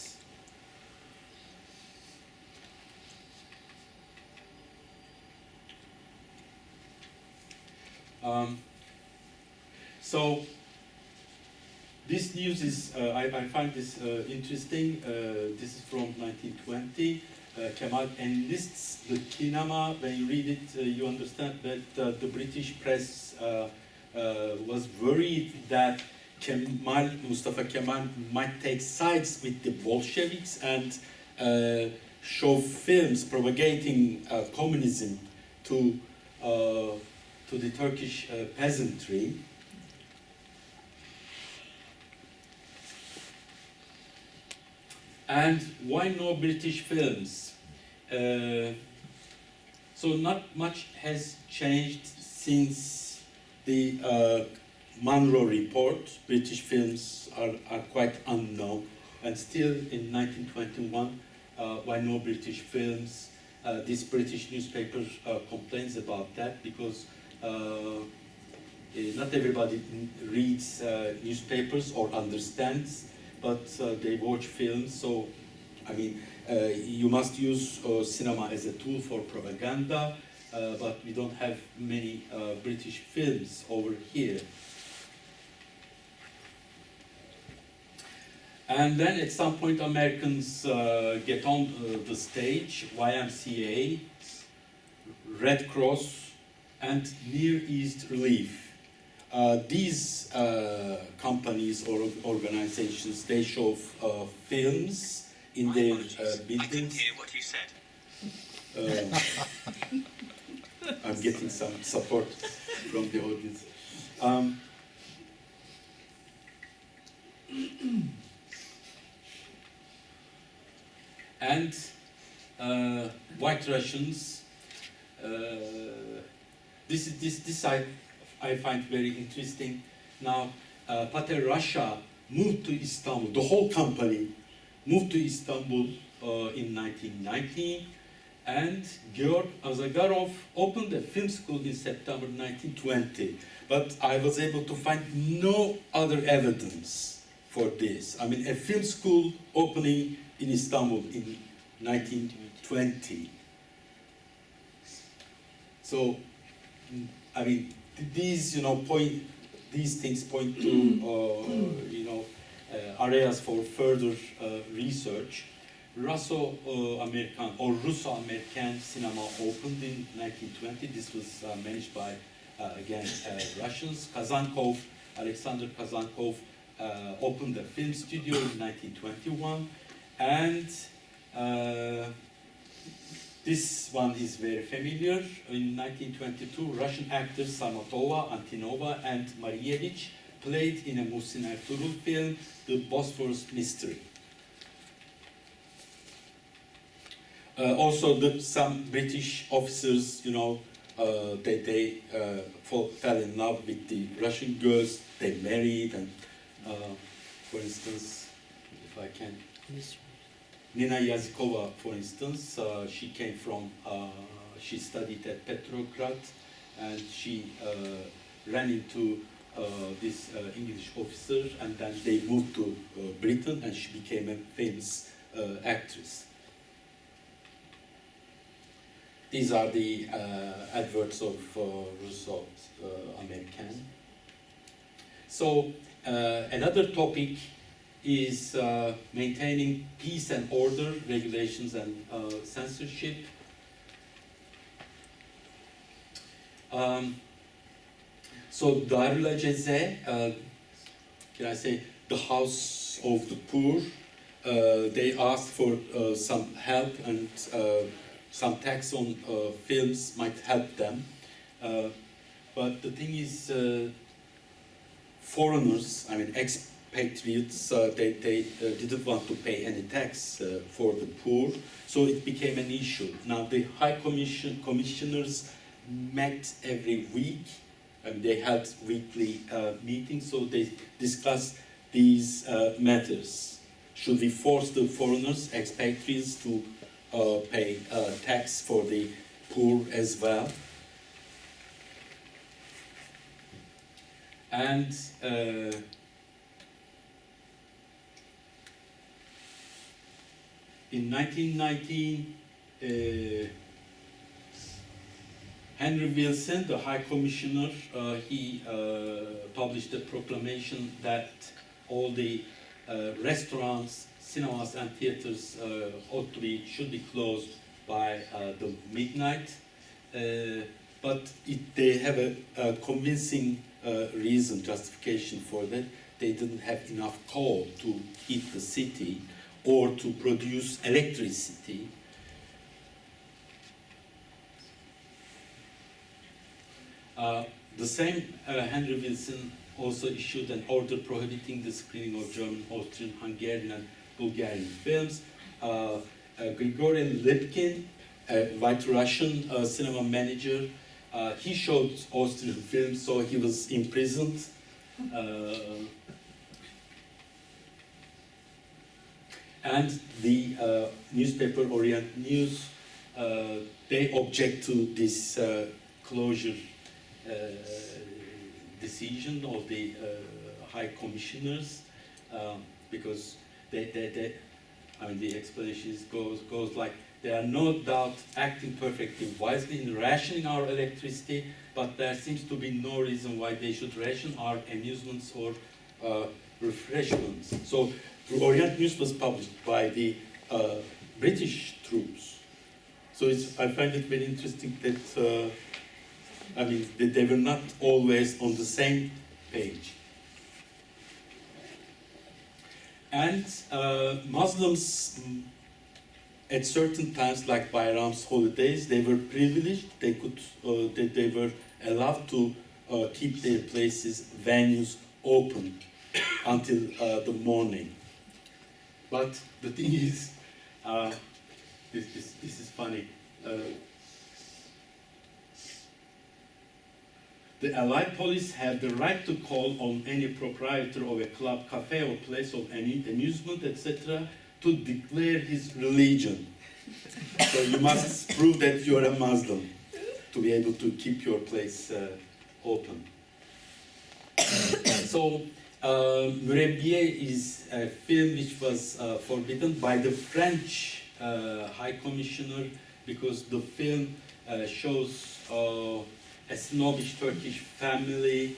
So this news is, I find this interesting. This is from 1920. Kemal enlists the kinema. When you read it, you understand that the British press was worried that Mustafa Kemal might take sides with the Bolsheviks and show films propagating communism to the Turkish peasantry. And why no British films? So not much has changed since the Monroe Report. British films are quite unknown. And still in 1921, why no British films? This British newspaper complains about that because not everybody reads newspapers or understands, but they watch films. So, I mean, you must use cinema as a tool for propaganda, but we don't have many British films over here. And then at some point, Americans get on the stage, YMCA, Red Cross, and Near East Relief. These companies or organizations, they show films in their buildings. I didn't hear what you said. I'm getting some support from the audience. And White Russians. This I find very interesting. Now, Pater Russia moved to Istanbul. The whole company moved to Istanbul in 1919, and Georg Azagarov opened a film school in September 1920. But I was able to find no other evidence for this. I mean, a film school opening in Istanbul in 1920. So, I mean, these, these things point to, areas for further research. Russo-American or Russo-American cinema opened in 1920. This was managed by, again, Russians. Kazankov, Alexander Kazankov, opened a film studio in 1921. And this one is very familiar. In 1922, Russian actors Sarmatova, Antinova, and Marievich played in a Muhsin Ertuğrul film, The Bosphorus Mystery. Also, some British officers, they fell in love with the Russian girls. They married, and for instance, if I can, Nina Yazikova, for instance, she came from, she studied at Petrograd, and she ran into this English officer, and then they moved to Britain, and she became a famous actress. These are the adverts of Russo-American. So another topic is maintaining peace and order, regulations and censorship. So Darül Aceze, can I say, the house of the poor, they asked for some help, and some tax on films might help them. But the thing is, foreigners, I mean expatriates, they didn't want to pay any tax for the poor, so it became an issue. Now the High Commissioners met every week, and they held weekly meetings, so they discussed these matters. Should we force the foreigners, expatriates, to pay tax for the poor as well? And in 1919, Henry Wilson, the High Commissioner, he published a proclamation that all the restaurants, cinemas and theaters should be closed by the midnight. But they have a convincing reason, justification for that. They didn't have enough coal to heat the city or to produce electricity. The same Henry Wilson also issued an order prohibiting the screening of German, Austrian, Hungarian, and Bulgarian films. Grigory Lipkin, a white Russian cinema manager, he showed Austrian films, so he was imprisoned. And the newspaper Orient News, they object to this closure decision of the High Commissioners, because the explanation goes like, there are no doubt acting perfectly wisely in rationing our electricity, but there seems to be no reason why they should ration our amusements or refreshments. So the Orient News was published by the British troops. So I find it very interesting that they were not always on the same page. And Muslims, at certain times, like Bayram's holidays, they were privileged. They were allowed to keep their places, venues open until the morning. But the thing is, this is funny. The Allied police have the right to call on any proprietor of a club, cafe, or place of any amusement, etc., to declare his religion. So you must prove that you are a Muslim to be able to keep your place open. So Mürebbiye is a film which was forbidden by the French High Commissioner because the film shows a snobbish Turkish family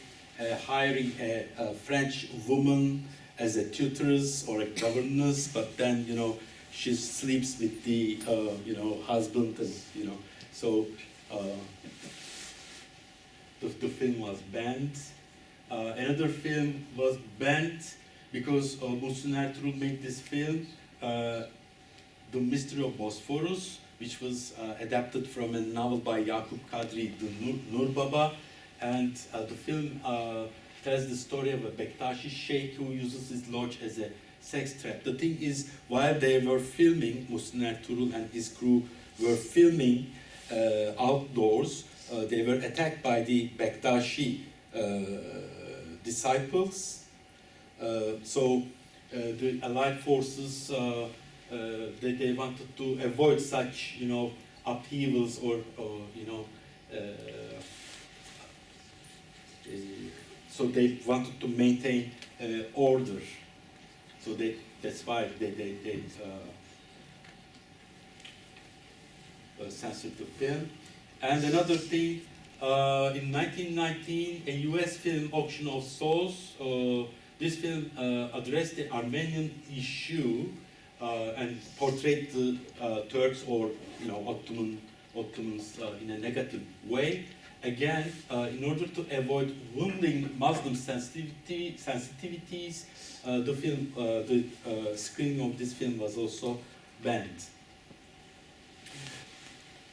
hiring a French woman as a tutoress or a governess, but then, you know, she sleeps with the, you know, husband, and, you know, so the film was banned. Another film was banned because Muhsin Ertuğrul made this film, The Mystery of Bosphorus, which was adapted from a novel by Yakup Kadri, the Nur Baba, and the film tells the story of a Bektashi sheikh who uses his lodge as a sex trap. The thing is, while they were filming, Muhsin Ertuğrul and his crew were filming outdoors, they were attacked by the Bektashi disciples. So the Allied forces, they wanted to avoid such, you know, upheavals or you know, so they wanted to maintain order. So that's why they censored the film. And another thing, in 1919, a US film, Auction of Souls, this film addressed the Armenian issue and portrayed the Turks or, you know, Ottomans in a negative way. Again, in order to avoid wounding Muslim sensitivities, the screening of this film was also banned.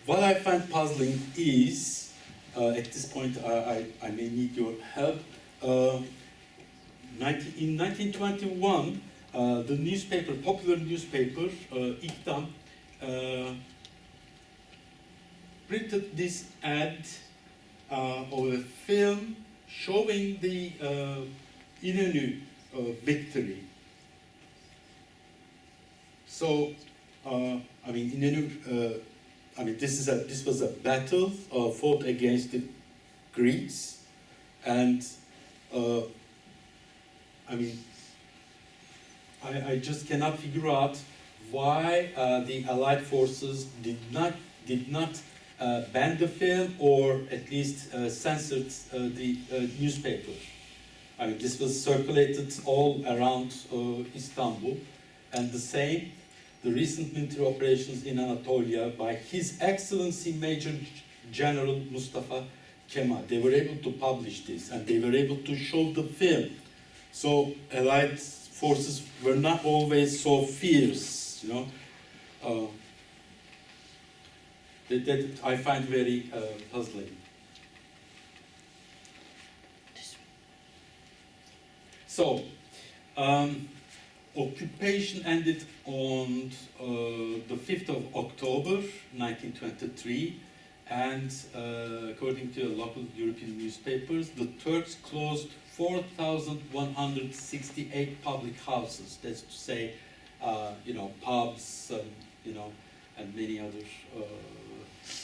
What I find puzzling is, at this point I may need your help, in 1921, the newspaper, popular newspaper, İktam, printed this ad of a film showing the İnönü victory. So, I mean, İnönü, I mean, this was a battle fought against the Greeks, and I mean, I just cannot figure out why the Allied forces did not ban the film, or at least censored the newspaper. I mean, this was circulated all around Istanbul, and the same, the recent military operations in Anatolia by His Excellency Major General Mustafa Kemal. They were able to publish this, and they were able to show the film. So Allied forces were not always so fierce, you know. That I find very puzzling. So, occupation ended on the 5th of October 1923, and according to local European newspapers, the Turks closed 4,168 public houses. That's to say, you know, pubs, you know, and many other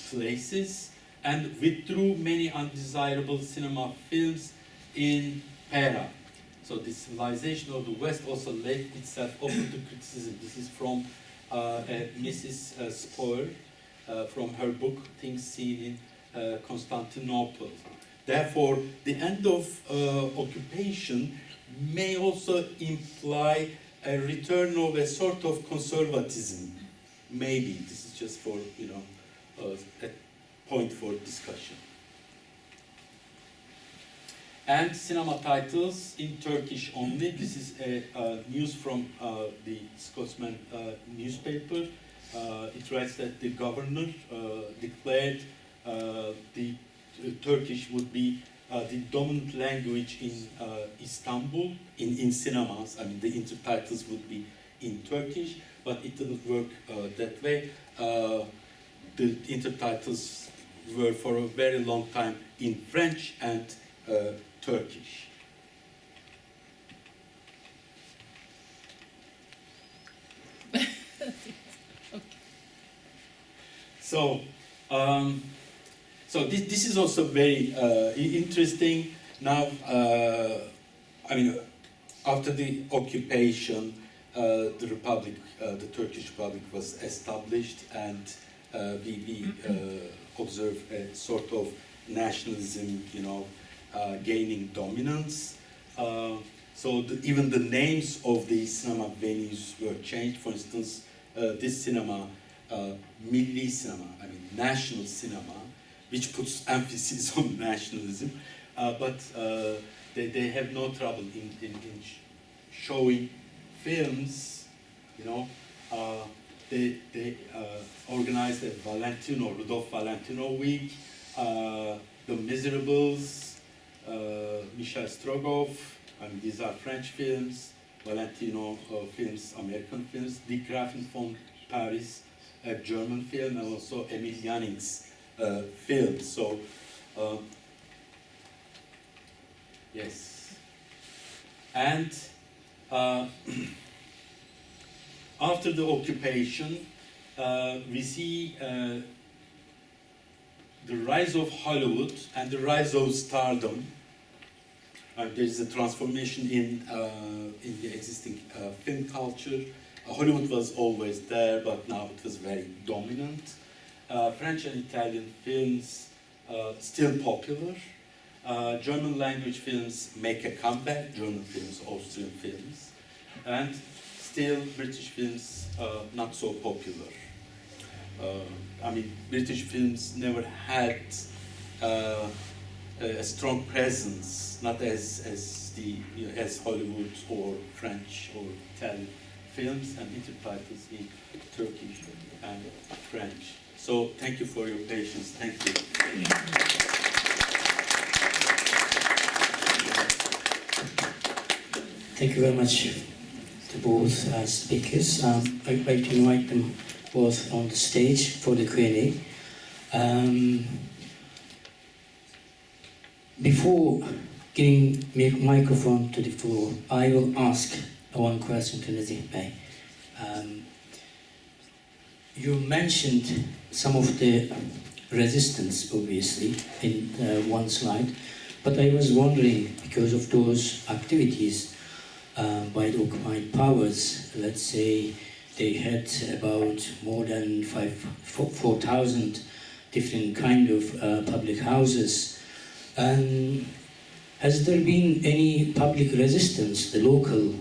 places, and withdrew many undesirable cinema films in Pera. So the civilization of the West also laid itself open to criticism. This is from Mrs. Spoer, from her book, Things Seen in Constantinople. Therefore, the end of occupation may also imply a return of a sort of conservatism. Maybe. This is just for, you know, a point for discussion. And cinema titles in Turkish only. This is a news from the Scotsman newspaper. It writes that the governor declared the Turkish would be the dominant language in Istanbul, in cinemas. I mean, the intertitles would be in Turkish, but it didn't work that way. The intertitles were for a very long time in French and Turkish. So, so this is also very interesting. Now, I mean, after the occupation, the Republic, the Turkish Republic was established, and we observe a sort of nationalism, you know, gaining dominance. So even the names of the cinema venues were changed. For instance, this cinema, Milli Cinema, I mean national cinema, which puts emphasis on nationalism, but they have no trouble in showing films, you know. They organized a Rudolph Valentino week, The Miserables, Michel Strogoff, I mean, these are French films, Valentino films, American films, Dick Graffin from Paris, a German film, and also Emil Janning's film. So, yes. And after the occupation, we see the rise of Hollywood and the rise of stardom. There is a transformation in the existing film culture. Hollywood was always there, but now it was very dominant. French and Italian films still popular. German language films make a comeback, German films, Austrian films. And still British films not so popular. I mean, British films never had a strong presence, not as Hollywood or French or Italian films and intertitles in Turkish and French. So thank you for your patience. Thank you. Thank you very much to both speakers. I'd like to invite them both on the stage for the Q&A. Before giving the microphone to the floor, I will ask one question to Nezih Bey. You mentioned some of the resistance, obviously, in one slide, but I was wondering, because of those activities by the occupied powers, let's say they had about more than 4,000 different kind of public houses. And has there been any public resistance, the local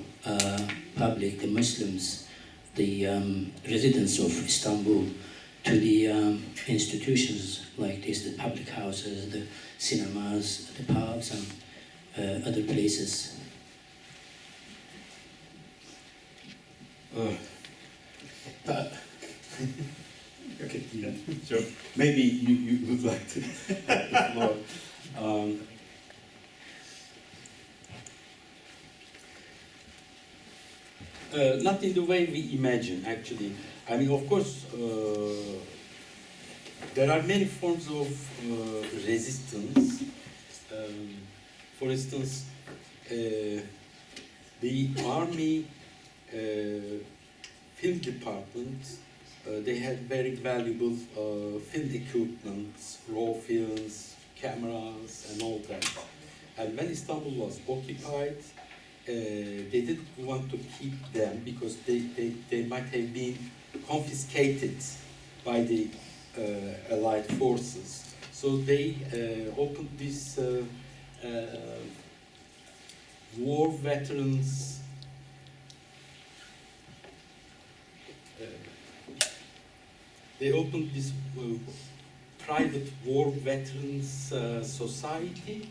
public, the Muslims, the residents of Istanbul, to the institutions like this, the public houses, the cinemas, the pubs, and other places? Okay, yeah. So maybe you would like to have the floor. Not in the way we imagine, actually. I mean, of course, there are many forms of resistance. For instance, the army film department, they had very valuable film equipment, raw films, cameras, and all that. And when Istanbul was occupied, they didn't want to keep them because they might have been confiscated by the Allied forces. So they opened this war veterans private war veterans society,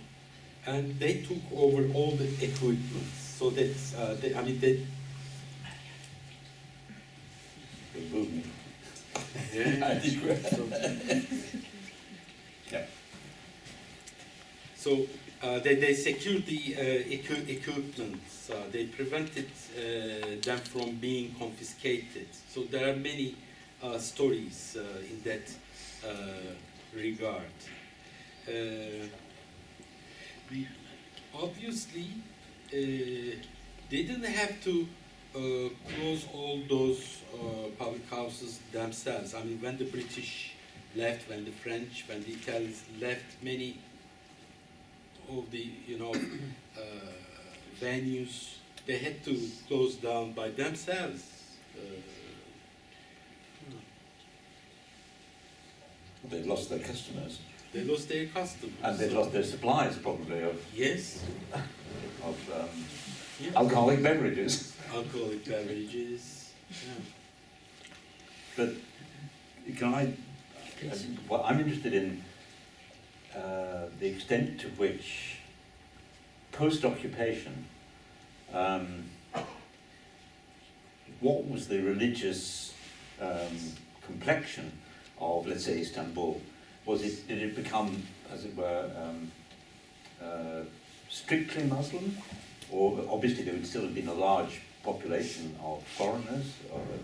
and they took over all the equipment. So that they So they secured the equipment. They prevented them from being confiscated. So there are many stories in that regard. Obviously, they didn't have to close all those public houses themselves. I mean, when the British left, when the French, when the Italians left, many of the venues, they had to close down by themselves. They lost their customers. They lost their customers. And they've lost their supplies, probably, of Yes. Yes. alcoholic beverages. Alcoholic beverages. Yeah. But can I? Well, I'm interested in the extent to which post-occupation, what was the religious complexion of, let's say, Istanbul? Did it become, as it were, strictly Muslim? Or obviously there would still have been a large population of foreigners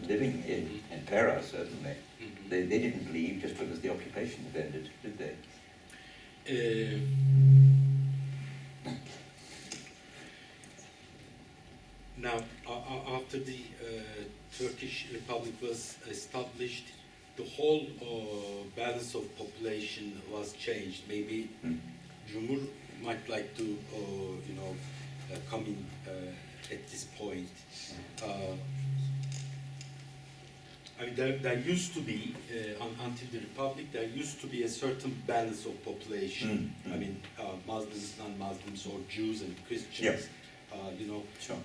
living in Pera, certainly. Mm-hmm. They didn't leave just because the occupation had ended, did they? Now, after the Turkish Republic was established, the whole balance of population was changed. Maybe Cumhur might like to, come in at this point. I mean, there used to be, until the Republic, there used to be a certain balance of population. I mean, Muslims, non-Muslims, or Jews and Christians. Sure.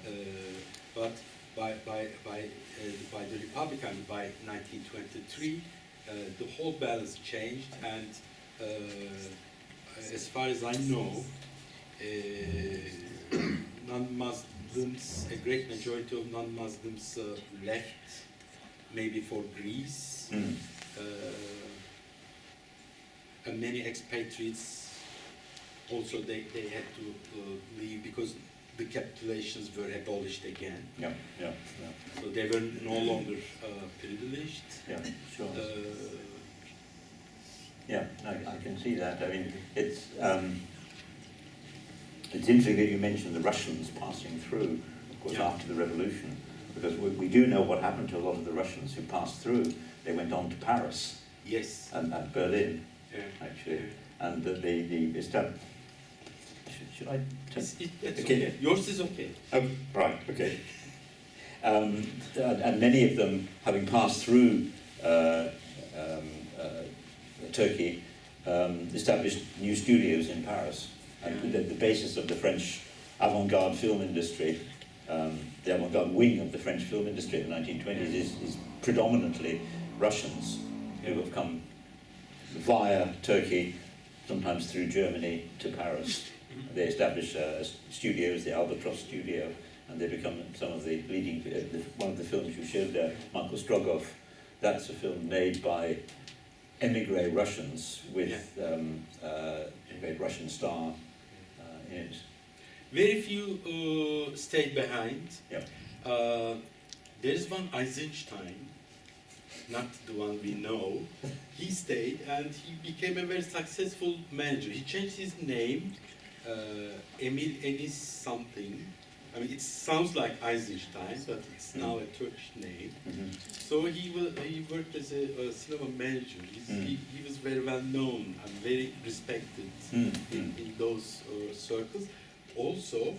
But by the Republic, I mean, by 1923, the whole balance changed, and as far as I know, non-Muslims, a great majority of non-Muslims left, maybe for Greece, and many expatriates also they had to leave because the capitulations were abolished again. Yeah. So they were no longer privileged. Yeah, sure. Yeah, I can see that. I mean, it's interesting that you mentioned the Russians passing through, of course, after the revolution, because we do know what happened to a lot of the Russians who passed through. They went on to Paris. Yes. And Berlin, actually. Yeah. And the established. Should I? It's okay. Yours is okay. Oh, right, okay. And many of them, having passed through Turkey, established new studios in Paris. And the basis of the French avant-garde film industry, the avant-garde wing of the French film industry in the 1920s is predominantly Russians who have come via Turkey, sometimes through Germany, to Paris. They establish studios, the Albatross studio, and they become some of the leading, one of the films you showed there, Michael Strogoff, that's a film made by emigre Russians with a great Russian star in it. Very few stayed behind. Yeah. There is one Eisenstein, not the one we know. He stayed and he became a very successful manager. He changed his name, Emil Enis something. I mean, it sounds like Eisenstein, but it's now a Turkish name. So he worked as a cinema manager. He was very well known and very respected in those circles. Also,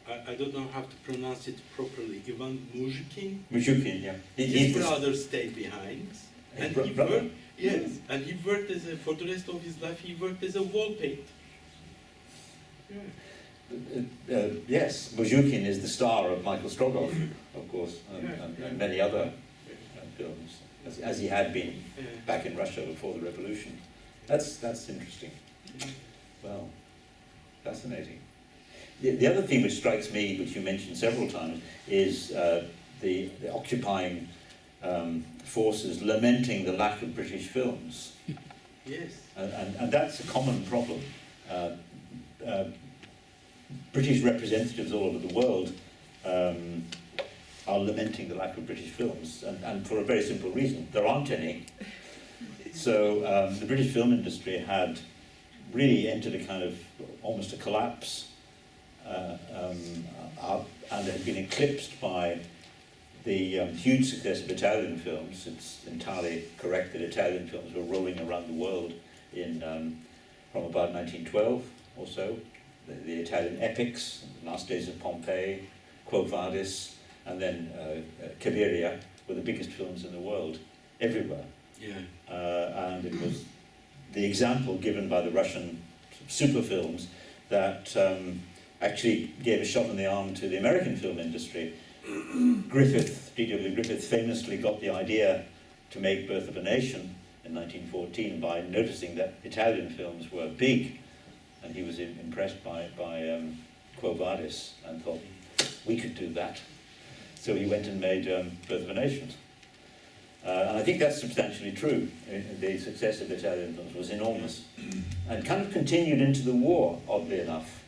I don't know how to pronounce it properly. Ivan Muzhikin. Muzhikin, yeah. His brother stayed behind, and he brother? worked. Yes, and he worked as for the rest of his life. He worked as a wall painter. Yes, Muzhikin is the star of Michael Strogoff, of course, and many other films, as he had been back in Russia before the revolution. That's interesting. Well, fascinating. The other thing which strikes me, which you mentioned several times, is the occupying forces lamenting the lack of British films. Yes. And that's a common problem. British representatives all over the world are lamenting the lack of British films, and for a very simple reason. There aren't any. So the British film industry had really entered a kind of almost a collapse, and had been eclipsed by the huge success of Italian films. It's entirely correct that Italian films were rolling around the world in from about 1912 or so. The Italian epics, Last Days of Pompeii, Quo Vadis, and then Cabiria were the biggest films in the world, everywhere. And it was the example given by the Russian super films that actually gave a shot in the arm to the American film industry. D.W. Griffith famously got the idea to make Birth of a Nation in 1914 by noticing that Italian films were big, and he was impressed by Quo Vadis and thought, we could do that. So he went and made Birth of a Nation. And I think that's substantially true. The success of Italian films was enormous and kind of continued into the war, oddly enough.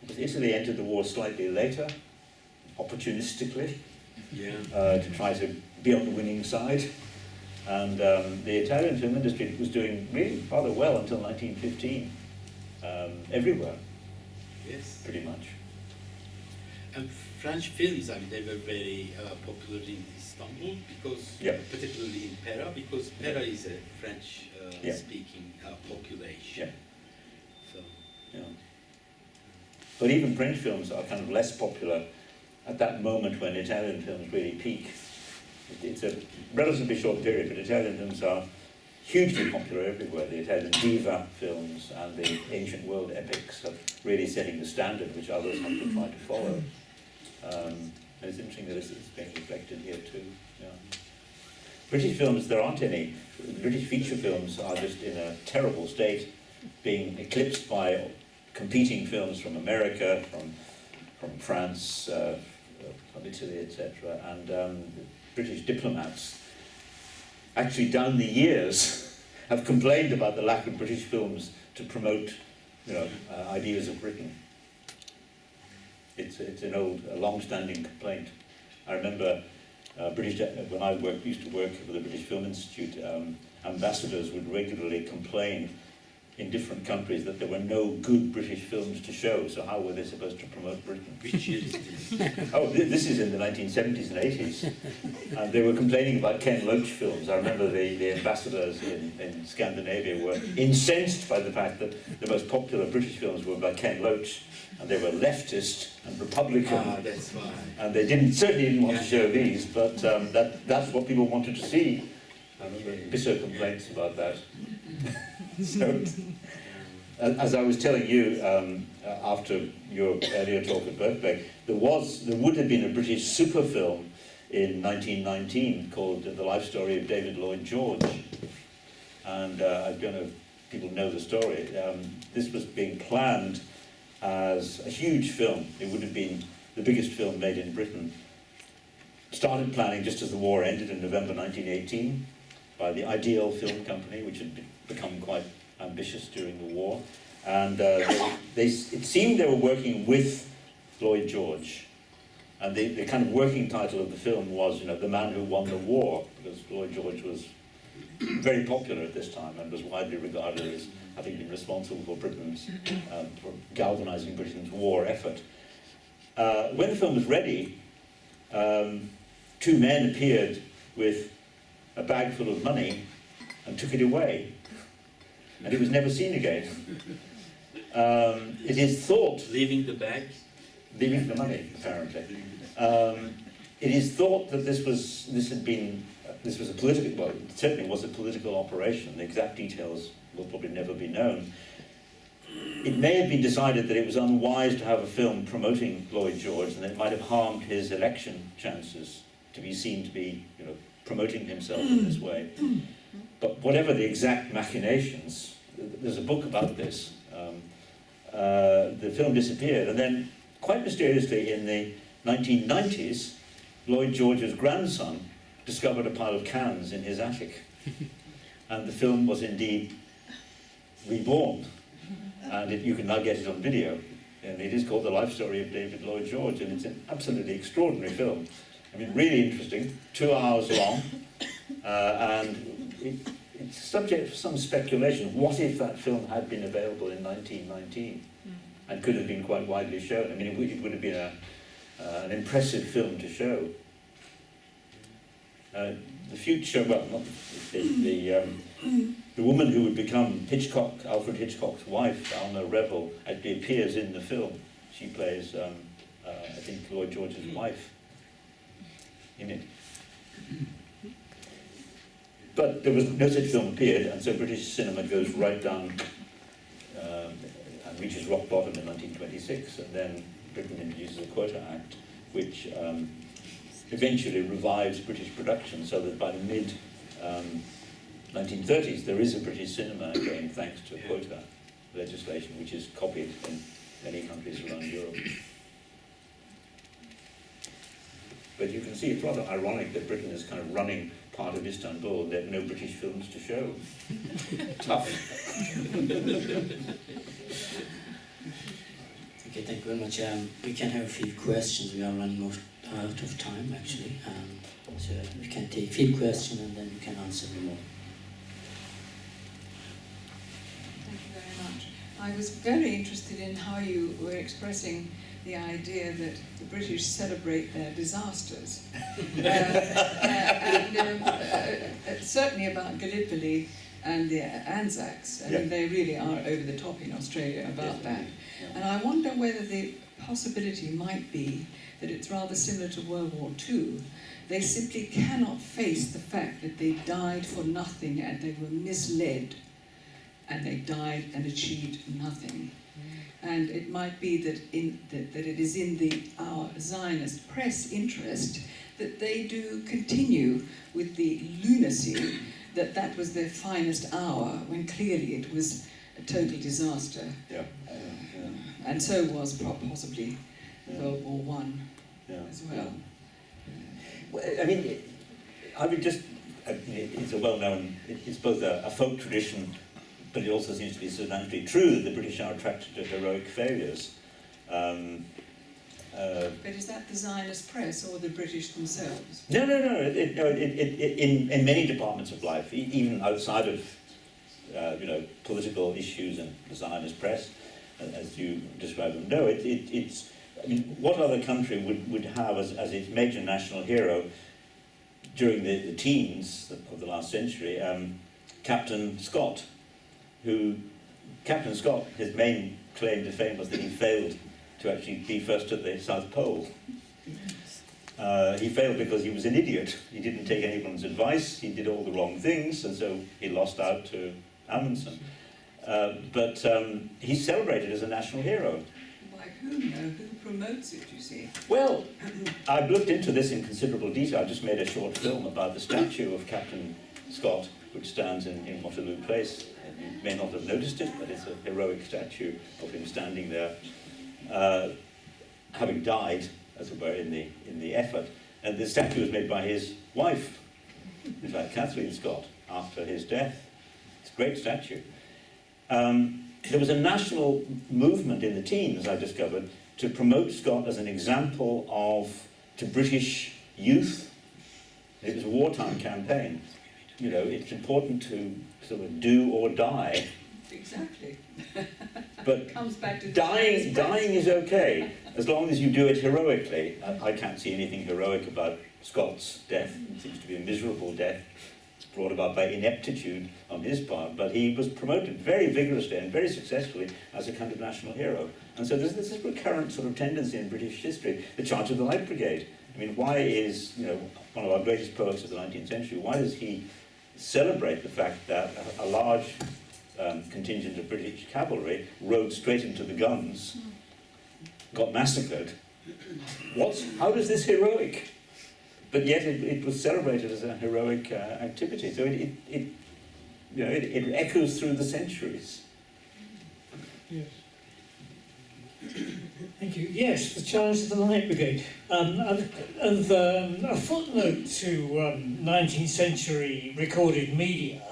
Because Italy entered the war slightly later, opportunistically, to try to be on the winning side. And the Italian film industry was doing really rather well until 1915, everywhere, Yes. pretty much. And French films, I mean, they were very popular in Istanbul because, Yeah. particularly in Pera, because Pera is a French Yeah. speaking population. Yeah. So, Yeah. But even French films are kind of less popular at that moment when Italian films really peak. It's a relatively short period, but Italian films are hugely popular everywhere. The Italian diva films and the ancient world epics are really setting the standard which others have to try to follow. And it's interesting that it's being reflected here too. Yeah. British films, there aren't any. British feature films are just in a terrible state, being eclipsed by competing films from America, from France, from Italy, etc. And British diplomats, actually down the years, have complained about the lack of British films to promote, ideas of Britain. It's a long-standing complaint. I remember when I used to work for the British Film Institute, ambassadors would regularly complain in different countries that there were no good British films to show, so how were they supposed to promote Britain? which year is this? Oh, this is in the 1970s and 80s. And they were complaining about Ken Loach films. I remember the ambassadors in Scandinavia were incensed by the fact that the most popular British films were by Ken Loach, and they were leftist and Republican. That's why. And they certainly didn't want to show these, but that's what people wanted to see. I remember bitter complaints about that. So, as I was telling you after your earlier talk at Birkbeck, there would have been a British super film in 1919 called The Life Story of David Lloyd George. And I don't know if people know the story. This was being planned as a huge film. It would have been the biggest film made in Britain. Started planning just as the war ended in November 1918 by the Ideal Film Company, which had become quite ambitious during the war. And it seemed they were working with Lloyd George. And the kind of working title of the film was, The Man Who Won the War, because Lloyd George was very popular at this time and was widely regarded as having been responsible for for galvanizing Britain's war effort. When the film was ready, two men appeared with a bag full of money and took it away, and it was never seen again. It is thought, Leaving the bag? leaving the money apparently. It is thought that this was a political, well, it certainly was a political operation. The exact details will probably never be known. It may have been decided that it was unwise to have a film promoting Lloyd George, and that it might have harmed his election chances to be seen to be, promoting himself in this way. But whatever the exact machinations, there's a book about this. The film disappeared, and then quite mysteriously in the 1990s, Lloyd George's grandson discovered a pile of cans in his attic. And the film was indeed reborn. And you can now get it on video. And it is called The Life Story of David Lloyd George, and it's an absolutely extraordinary film. I mean, really interesting, 2 hours long, and it's subject to some speculation. What if that film had been available in 1919 and could have been quite widely shown? I mean, it would have been an impressive film to show. The future, well, not the woman who would become Alfred Hitchcock's wife, Alma Revel, actually appears in the film. She plays, I think, Lloyd George's wife in it. but there was no such film appeared, and so British cinema goes right down and reaches rock bottom in 1926, and then Britain introduces the Quota Act, which eventually revives British production, so that by the mid 1930s there is a British cinema again, thanks to quota legislation, which is copied in many countries around Europe. But you can see it's rather ironic that Britain is kind of running part of Istanbul. There are no British films to show. Tough. Okay, thank you very much. We can have a few questions. We are running out of time, actually. So we can take a few questions and then we can answer them all. Thank you very much. I was very interested in how you were expressing the idea that the British celebrate their disasters. Certainly about Gallipoli and the Anzacs. I mean, they really are over the top in Australia about that. And I wonder whether the possibility might be that it's rather similar to World War II. They simply cannot face the fact that they died for nothing and they were misled and they died and achieved nothing. And it might be that it is in our Zionist press interest that they do continue with the lunacy that was their finest hour, when clearly it was a total disaster. And so was possibly World War I as well. Well, I mean, I would just, it's a well-known, it's both a folk tradition, but it also seems to be substantially true that the British are attracted to heroic failures. But is that the Zionist press or the British themselves? No. In many departments of life, even outside of political issues and the Zionist press, as you describe them. No, it's. I mean, what other country would have as its major national hero during the teens of the last century, Captain Scott, Captain Scott, his main claim to fame was that he failed to actually be first at the South Pole. He failed because he was an idiot. He didn't take anyone's advice, he did all the wrong things, and so he lost out to Amundsen. But he's celebrated as a national hero. By whom, though? Who promotes it, you see? Well, I've looked into this in considerable detail. I just made a short film about the statue of Captain Scott, which stands in Waterloo Place. You may not have noticed it, but it's a heroic statue of him standing there, having died, as it were, in the effort. And the statue was made by his wife, in fact, Kathleen Scott, after his death. It's a great statue. There was a national movement in the teens, I discovered, to promote Scott as an example to British youth. It was a wartime campaign. You know, it's important to sort of do or die. Exactly. But comes back to dying is okay, as long as you do it heroically. I can't see anything heroic about Scott's death. It seems to be a miserable death, brought about by ineptitude on his part, but he was promoted very vigorously and very successfully as a kind of national hero. And so there's this recurrent sort of tendency in British history, the Charge of the Light Brigade. I mean, why is, one of our greatest poets of the 19th century, why does he celebrate the fact that a large contingent of British cavalry rode straight into the guns, got massacred? How is this heroic? But yet it was celebrated as a heroic activity. So it echoes through the centuries. Yes. Thank you. Yes, the Charge of the Light Brigade. A footnote to 19th century recorded media.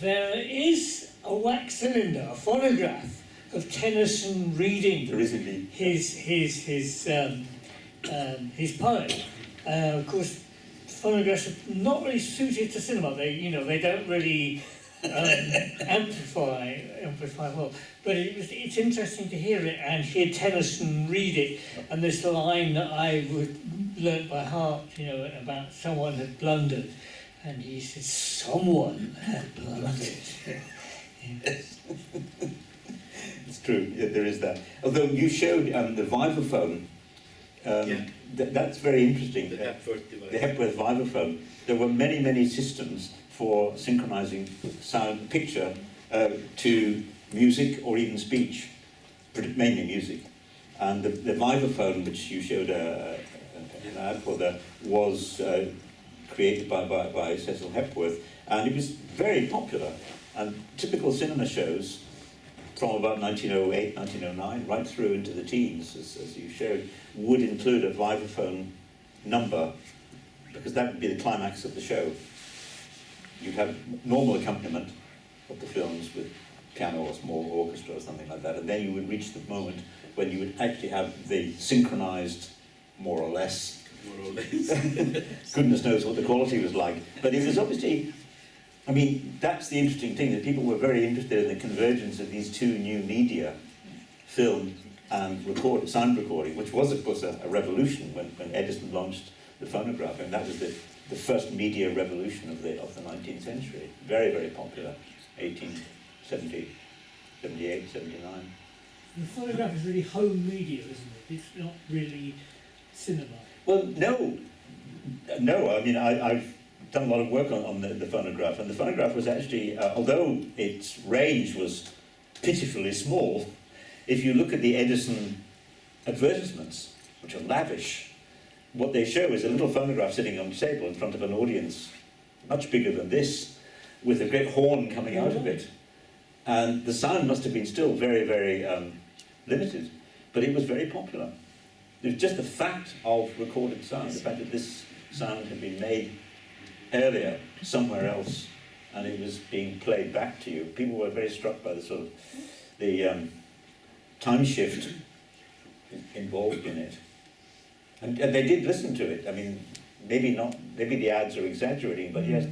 There is a wax cylinder, a phonograph of Tennyson reading There is indeed. his poem. Of course, phonographs are not really suited to cinema. They don't really amplify well. But it's interesting to hear it and hear Tennyson read it. And this line that I learnt by heart, about someone had blundered, and he says, "Someone had blundered." Yes. It's true. Yeah, there is that. Although you showed the vibraphone That's very interesting. The Hepworth device. The Hepworth vibraphone. There were many, many systems for synchronizing sound, picture to music or even speech, mainly music. And the vibraphone, which you showed an ad for there, was created by Cecil Hepworth, and it was very popular. And typical cinema shows from about 1908, 1909, right through into the teens, as you showed, would include a vibraphone number, because that would be the climax of the show. You'd have normal accompaniment of the films with piano or small orchestra or something like that, and then you would reach the moment when you would actually have the synchronized, more or less. Goodness knows what the quality was like. But it was obviously, I mean, that's the interesting thing, that people were very interested in the convergence of these two new media, film and sound recording, which was, of course, a revolution when Edison launched the phonograph, and that was the first media revolution of the 19th century. Very, very popular, 1870, 78, 79. The phonograph is really home media, isn't it? It's not really cinema. Well, no. I mean, I've done a lot of work on the phonograph, and the phonograph was actually, although its range was pitifully small, if you look at the Edison advertisements, which are lavish, what they show is a little phonograph sitting on the table in front of an audience much bigger than this, with a great horn coming out of it. And the sound must have been still very, very limited, but it was very popular. It was just the fact of recorded sound, the fact that this sound had been made earlier somewhere else, and it was being played back to you. People were very struck by the sort of the time shift involved in it, and they did listen to it. I mean, maybe the ads are exaggerating, but yes,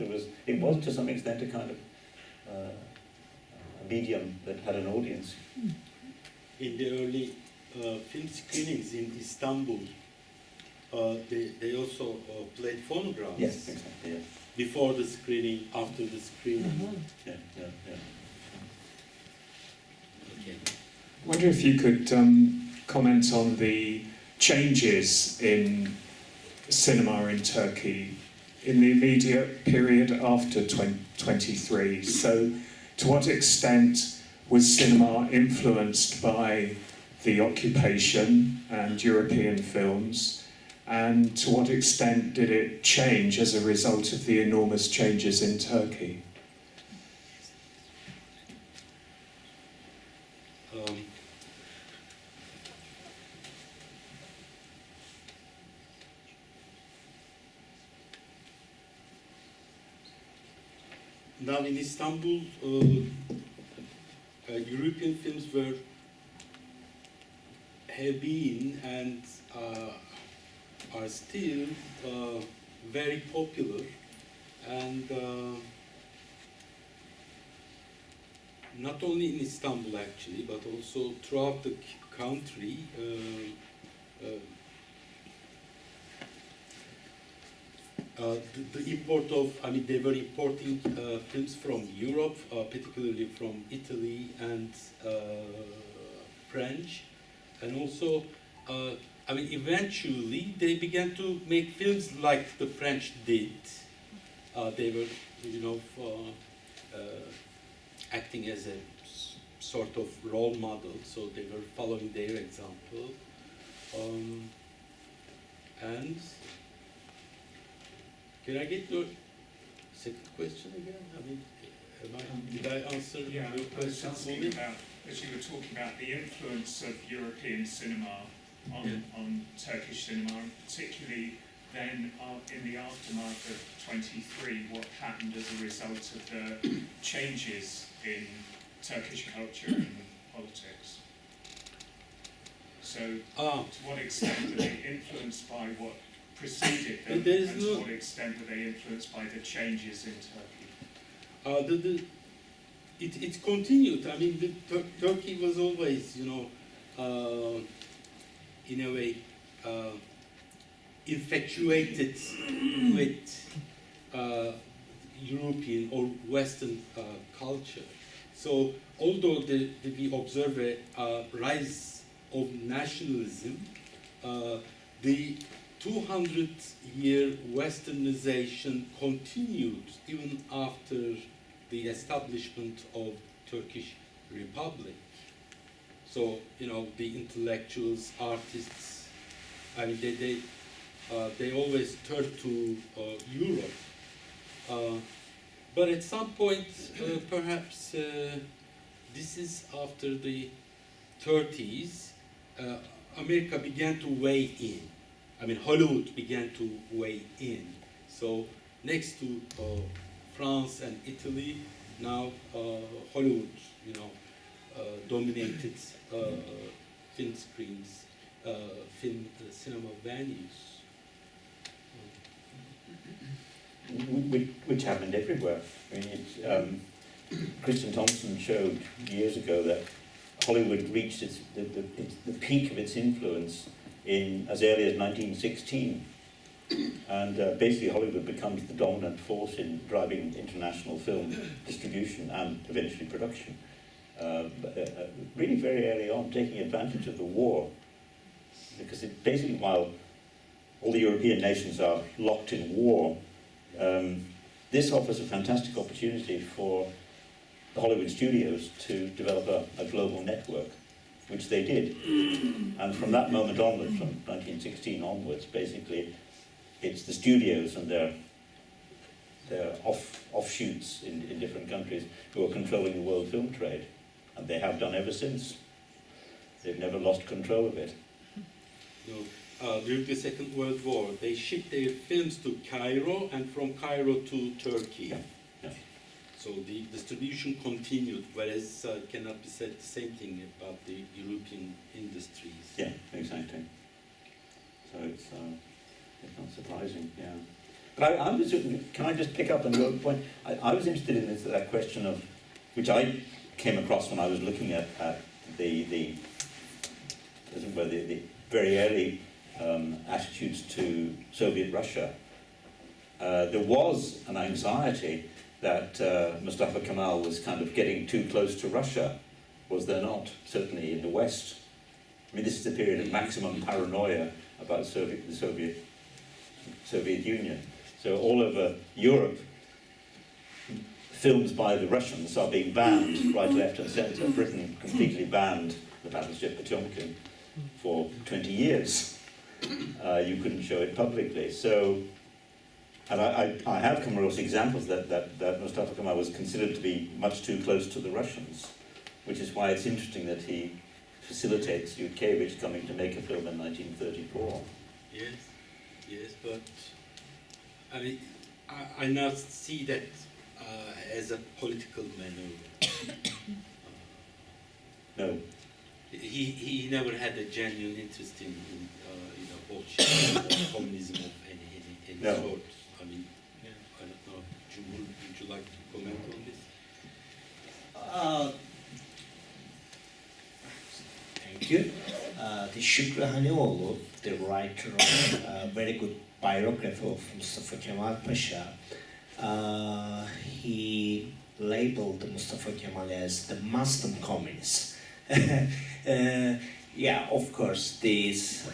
it was to some extent a kind of a medium that had an audience. In the early film screenings in Istanbul, they also played phonographs. Yes, exactly. Yes. Before the screening, after the screening. Yeah. Okay. I wonder if you could comment on the changes in cinema in Turkey in the immediate period after 23. So, to what extent was cinema influenced by the occupation and European films, and to what extent did it change as a result of the enormous changes in Turkey? Now in Istanbul, European films have been and are still very popular, and not only in Istanbul actually, but also throughout the country. The import of, I mean, they were importing films from Europe, particularly from Italy and French, and also, I mean, eventually they began to make films like the French did. They were, acting as a sort of role model, so they were following their example, and. Can I get your second question again? I mean, did I answer your question? As you were talking about the influence of European cinema on Turkish cinema, and particularly then in the aftermath of 23, what happened as a result of the changes in Turkish culture and politics. So, to what extent are they influenced by what preceded them, and to what extent are they influenced by the changes in Turkey? It continued. I mean, Turkey was always, in a way, infatuated with European or Western culture. So, although we observe a rise of nationalism, the 200-year westernization continued even after the establishment of Turkish Republic. So, you know, the intellectuals, artists, I mean, they always turn to Europe. But at some point, perhaps this is after the 30s, America began to weigh in. I mean, Hollywood began to weigh in. So next to France and Italy, now Hollywood, you know, dominated film screens, cinema venues. Which happened everywhere. I mean, Kristen Thompson showed years ago that Hollywood reached the peak of its influence in as early as 1916, and basically Hollywood becomes the dominant force in driving international film distribution and eventually production. Really very early on, taking advantage of the war, because it basically, while all the European nations are locked in war, this offers a fantastic opportunity for the Hollywood studios to develop a global network, which they did. And from that moment onwards, from 1916 onwards, basically, it's the studios and their offshoots in different countries who are controlling the world film trade. And they have done ever since. They've never lost control of it. During the Second World War, they shipped their films to Cairo and from Cairo to Turkey. Yeah. Yeah. So the distribution continued, whereas cannot be said the same thing about the European industries. Yeah, exactly. So it's not surprising, yeah. But I was, can I just pick up on your point? I was interested in that question of, which I came across when I was looking at the very early attitudes to Soviet Russia. There was an anxiety that Mustafa Kemal was kind of getting too close to Russia, was there not? Certainly in the West. I mean, this is a period of maximum paranoia about the Soviet Union. So all over Europe, films by the Russians are being banned right, left and centre. Britain completely banned the battleship Potemkin for 20 years. You couldn't show it publicly. So, and I have come across examples that Mustafa Kemal was considered to be much too close to the Russians, which is why it's interesting that he facilitates Yutkevich coming to make a film in 1934. Yes, but I mean, I now see that as a political maneuver. No. He never had a genuine interest in Bolshevik communism of any No. sort. I mean, I don't know. Would you like to comment on this? Thank you. The Şükrü Hanioğlu, the writer of a very good biography of Mustafa Kemal Pasha, he labeled Mustafa Kemal as the Muslim communist. Yeah, of course, these